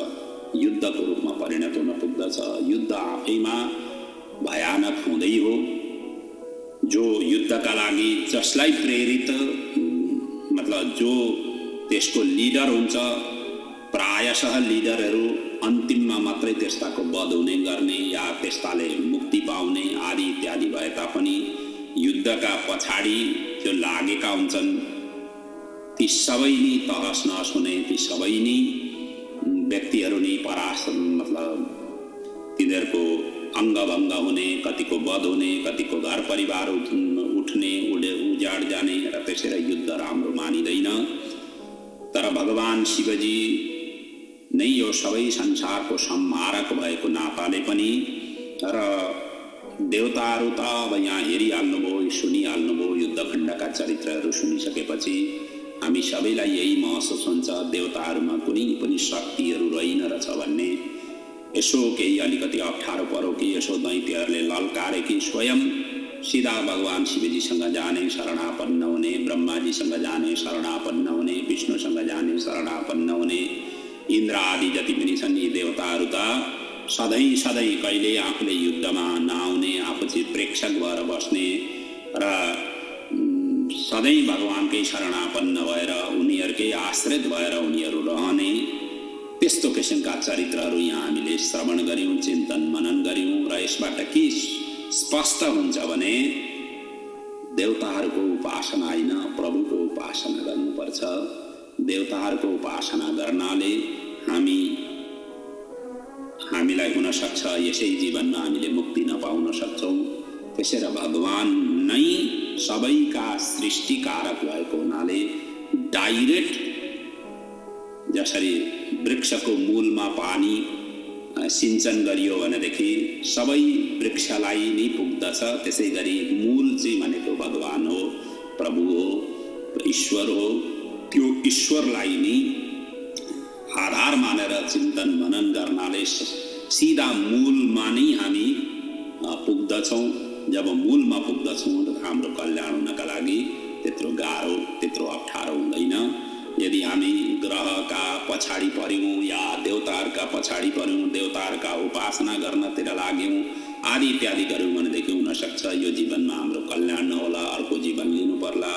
युद्धको रूपमा परिणत हुन पुग्दछ। युद्ध आफैमा भयानक हुँदै हो। जो युद्धका लागि जसलाई प्रेरित मतलब जो त्यसको लिडर हुन्छ, प्रायशः लिडरहरू अन्तिममा मात्रै त्यस्ताको वध हुने गर्ने या त्यस्ताले मुक्ति पाउने आदि इत्यादि भए तापनि युद्धका पछाडि जो लागेका हुन्छन् ती सबै नै तहस नहस हुने, ती सबै नै व्यक्तिहरू नै परास्त मतलब तिनीहरूको अङ्गभङ्ग हुने, कतिको वध हुने, कतिको घर परिवार उठ्ने उजाड जाने र त्यसैले युद्ध राम्रो मानिँदैन। तर भगवान शिवजी नै यो सबै संसारको संहारक भएको नाताले पनि र देवताहरू त अब यहाँ हेरिहाल्नुभयो, सुनिहाल्नुभयो। युद्धखण्डका चरित्रहरू सुनिसकेपछि हामी सबैलाई यही महसुस हुन्छ देवताहरूमा कुनै पनि शक्तिहरू रहेन रहेछ भन्ने। यसो केही अलिकति अप्ठ्यारो परो कि यसो दैत्यहरूले ललकारे कि स्वयं सीधा भगवान शिवजीसँग जाने, शरणापन्न हुने, ब्रह्माजीसँग जाने, शरणापन्न हुने, विष्णुसँग जाने, शरणापन्न हुने, इन्द्र आदि जति पनि छन् यी देवताहरू त सधैँ सधैँ कहिले आफूले युद्धमा नआउने, आफूचित प्रेक्षक भएर बस्ने र सधैँ भगवानकै शरणापन्न भएर उनीहरूकै आश्रित भएर उनीहरू रहने, त्यस्तो किसिमका चरित्रहरू यहाँ हामीले श्रवण गर्यौं, चिन्तन मनन गर्यौं। र यसबाट के स्पष्ट हुन्छ भने देवताहरूको उपासना होइन, प्रभुको उपासना गर्नुपर्छ। देवताहरूको उपासना गर्नाले हामीलाई हुन सक्छ यसै जीवनमा हामीले मुक्ति नपाउन सक्छौं। त्यसैले भगवान नै सबैका सृष्टिकारक भएको हुनाले डाइरेक्ट जसरी वृक्षको मूलमा पानी सिंचन गरियो भनेदेखि सबै वृक्षलाई नै पुग्दछ, त्यसै गरी मूल चाहिँ भनेको भगवान हो, प्रभु हो, ईश्वर हो। त्यो ईश्वरलाई नै आधार मानेर चिन्तन मनन गर्नाले सीधा मूलमा नै हामी पुग्दछौँ। जब मूलमा पुग्दछौँ हाम्रो कल्याण हुनका लागि त्यत्रो गाह्रो, त्यत्रो अप्ठ्यारो हुँदैन। यदि हामी ग्रहका पछाडि पर्यौं या देवताहरूका पछाडि पर्यौं, देवताहरूका उपासना गर्नतिर लाग्यौं आदि इत्यादि गर्यौं भनेदेखि हुन सक्छ यो जीवनमा हाम्रो कल्याण नहोला, अर्को जीवन लिनु पर्ला।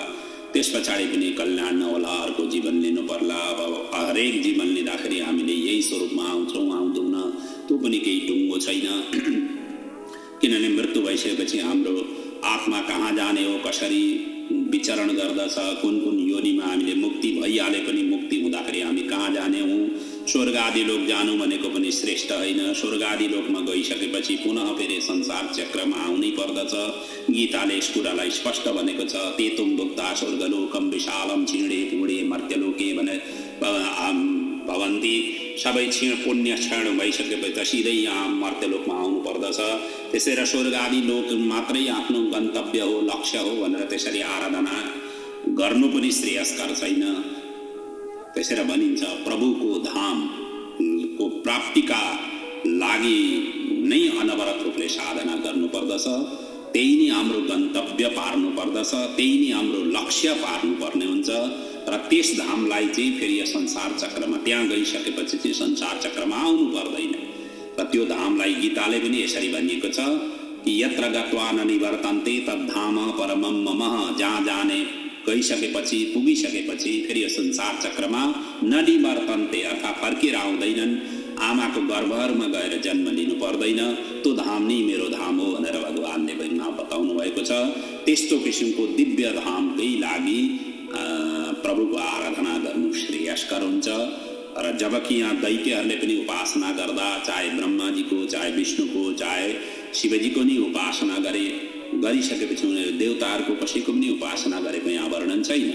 त्यस पछाडि पनि कल्याण नहोला, अर्को जीवन लिनु पर्ला। अब हरेक जीवन लिँदाखेरि हामीले यही स्वरूपमा आउँछौँ, आउँदैनौँ, त्यो पनि केही टुङ्गो छैन। किनभने मृत्यु भइसकेपछि हाम्रो आत्मा कहाँ जाने हो, कसरी विचरण गर्दछ, कुन कुन योनिमा हामीले मुक्ति भइहाले पनि मुक्ति हुँदाखेरि हामी कहाँ जाने हौँ। स्वर्ग आदि लोक जानु भनेको पनि श्रेष्ठ होइन। स्वर्ग आदि लोकमा गइसकेपछि पुनः फेरि संसार चक्रमा आउनै पर्दछ। गीताले यस कुरालाई स्पष्ट भनेको छ, तेतुम भुक्ता स्वर्गलोकम विशालम क्षीणे पुणे मर्त्यलोके भने भवन्ति। सबै क्षीण पुण्य क्षण भइसकेपछि त सिधै यहाँ मर्त्यलोकमा आउनु पर्दछ। त्यसैले स्वर्ग आदि लोक मात्रै आफ्नो गन्तव्य हो, लक्ष्य हो भनेर त्यसरी आराधना गर्नु पनि श्रेयस्कर छैन। त्यसैले भनिन्छ प्रभुको धामको प्राप्तिका लागि नै अनवरत रूपले साधना गर्नुपर्दछ। त्यही नै हाम्रो गन्तव्य पार्नु पर्दछ, त्यही नै हाम्रो लक्ष्य पार्नुपर्ने हुन्छ। र त्यस धामलाई चाहिँ फेरि यो संसार चक्रमा त्यहाँ गइसकेपछि चाहिँ संसार चक्रमा आउनु पर्दैन। र त्यो धामलाई गीताले पनि यसरी भनिएको छ कि यत्र गत्वा न निवर्तन्ते तद्धाम परमं मम। जहाँ जाने गइसकेपछि, पुगिसकेपछि फेरि यो संसार चक्रमा ननिवर्तन्ते अर्थात् फर्केर आउँदैनन्, आमाको गर्भहरूमा गएर जन्म लिनु पर्दैन, त्यो धाम नै मेरो धाम हो भनेर भगवानले बताउनु भएको छ। त्यस्तो किसिमको दिव्य धामकै लागि प्रभुको आराधना गर्नु श्रेयस्कर हुन्छ। र जबकि यहाँ दैत्यहरूले पनि उपासना गर्दा चाहे ब्रह्माजीको चाहे विष्णुको चाहे शिवजीको नि उपासना गरिसकेपछि उनीहरू देवताहरूको कसैको पनि उपासना गरेको यहाँ वर्णन छैन।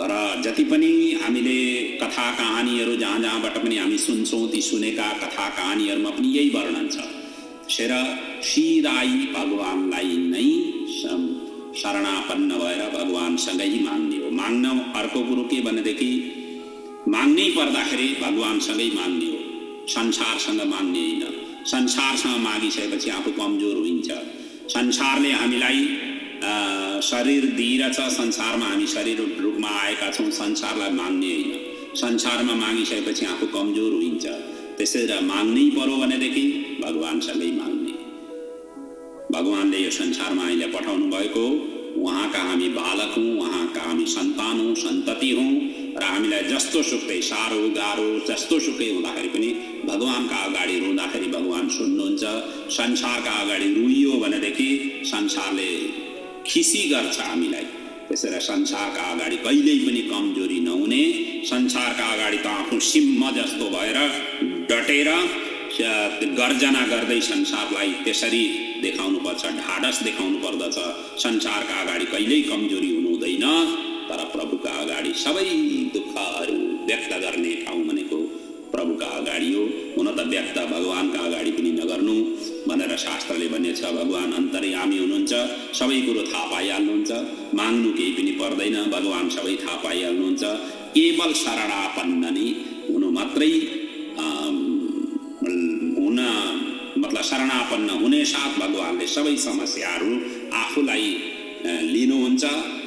र जति पनि हामीले कथा कहानीहरू जहाँ जहाँबाट पनि हामी सुन्छौँ ती सुनेका कथा कहानीहरूमा पनि यही वर्णन छ। सिधै भगवानलाई नै शरणापन्न भएर भगवानसँगै माग्ने हो। माग्न अर्को कुरो के भनेदेखि माग्नै पर्दाखेरि भगवानसँगै माग्ने हो, संसारसँग माग्ने होइन। संसारसँग मागिसकेपछि आफू कमजोर हुन्छ। संसारले हामीलाई शरीर दिइरहेछ, संसारमा हामी शरीर रूपमा आएका छौँ, संसारलाई माग्ने होइन। संसारमा मागिसकेपछि आफू कमजोर हुन्छ। त्यसैले माग्नै पर्यो भनेदेखि भगवानसँगै माग्ने। भगवानले यो संसारमा हामीलाई पठाउनु भएको, उहाँका हामी बालक हौँ, उहाँका हामी सन्तान हौँ, सन्तति हौँ र हामीलाई जस्तो सुकै साह्रो गाह्रो जस्तो सुकै हुँदाखेरि पनि भगवानका अगाडि रुँदाखेरि भगवान सुन्नुहुन्छ। संसारका अगाडि रुइयो भनेदेखि संसारले खिसी गर्छ हामीलाई। त्यसैले संसारका अगाडि कहिल्यै पनि कमजोरी नहुने, संसारका अगाडि त आफू सिंह जस्तो भएर डटेर गर्जना गर्दै संसारलाई त्यसरी देखाउनुपर्छ, ढाडस देखाउनु पर्दछ। संसारका अगाडि कहिल्यै कमजोरी हुनु हुँदैन। तर प्रभुका अगाडि सबै दुःखहरू व्यक्त गर्ने ठाउँ भनेको प्रभुका अगाडि हो। हुन त व्यक्त भगवानका अगाडि पनि नगर्नु भनेर शास्त्रले भनेछ। भगवान अन्तर्यामी हुनुहुन्छ, सबै कुरो थाहा पाइहाल्नुहुन्छ, माग्नु केही पनि पर्दैन, भगवान सबै थाहा पाइहाल्नुहुन्छ। केवल शरणापन्न नै हुनु मात्रै मतलब शरणापन्न हुने साथ भगवानले सबै समस्याहरू आफूलाई लिनुहुन्छ,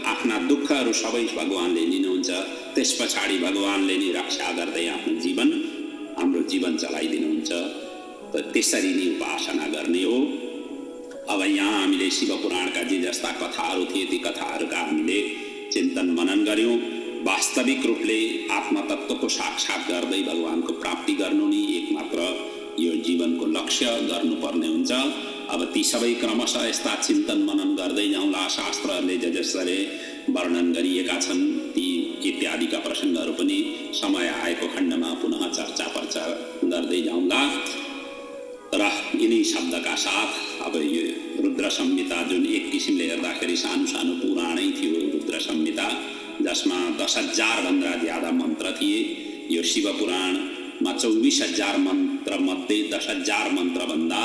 आफ्ना दुःखहरू सबै भगवानले लिनुहुन्छ। त्यस पछाडि भगवानले नै रक्षा गर्दै आफ्नो जीवन, हाम्रो जीवन चलाइदिनुहुन्छ। त त्यसरी नै उपासना गर्ने हो। अब यहाँ हामीले शिवपुराणका जे जस्ता कथाहरू थिए ती कथाहरूका हामीले चिन्तन मनन गऱ्यौँ। वास्तविक रूपले आत्मतत्त्वको साक्षात गर्दै भगवानको प्राप्ति गर्नु नै एकमात्र यो जीवनको लक्ष्य गर्नुपर्ने हुन्छ। अब ती सबै क्रमशः यस्ता चिन्तन मनन गर्दै जाउँला। शास्त्रहरूले जसरी वर्णन गरिएका छन् ती इत्यादिका प्रसङ्गहरू पनि समय आएको खण्डमा पुनः चर्चा पर्चा गर्दै जाउँला। र यिनै शब्दका साथ अब यो रुद्र संहिता जुन एक किसिमले हेर्दाखेरि सानो सानो पुराणै थियो रुद्र संहिता, जसमा 10,000 भन्दा ज्यादा मन्त्र थिए। यो शिवपुराणमा 24,000 मन्त्र मध्ये 10,000 मन्त्र भन्दा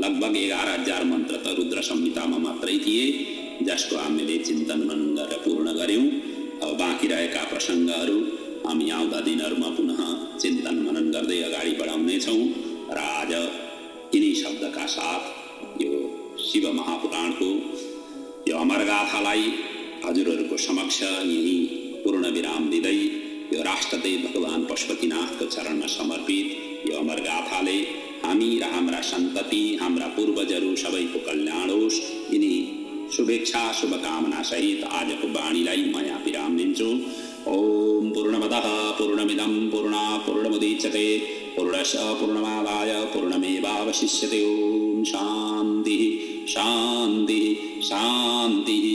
लगभग 11,000 मन्त्र त रुद्र संहितामा मात्रै थिए, जसको हामीले चिन्तन मनन गरेर पूर्ण गऱ्यौँ। अब बाँकी रहेका प्रसङ्गहरू हामी आउँदा दिनहरूमा पुनः चिन्तन मनन गर्दै अगाडि बढाउनेछौँ। र आज यिनै शब्दका साथ यो शिव महापुराणको यो अमरगाथालाई हजुरहरूको समक्ष यही पूर्ण विराम दिँदै यो राष्ट्रदेव भगवान पशुपतिनाथको चरणमा समर्पित यो अमरगाथाले हामी र हाम्रा सन्तति, हाम्रा पूर्वजहरू सबैको कल्याण होस्, यिनी शुभेच्छा शुभकामना सहित आजको वाणीलाई म यहाँ विराम दिन्छु। ओम पूर्णमदः पूर्णमिदं पूर्णात् पूर्णमुदच्यते पूर्णस्य पूर्णमादाय पूर्णमेवावशिष्यते। ओम शान्तिः शान्तिः शान्तिः।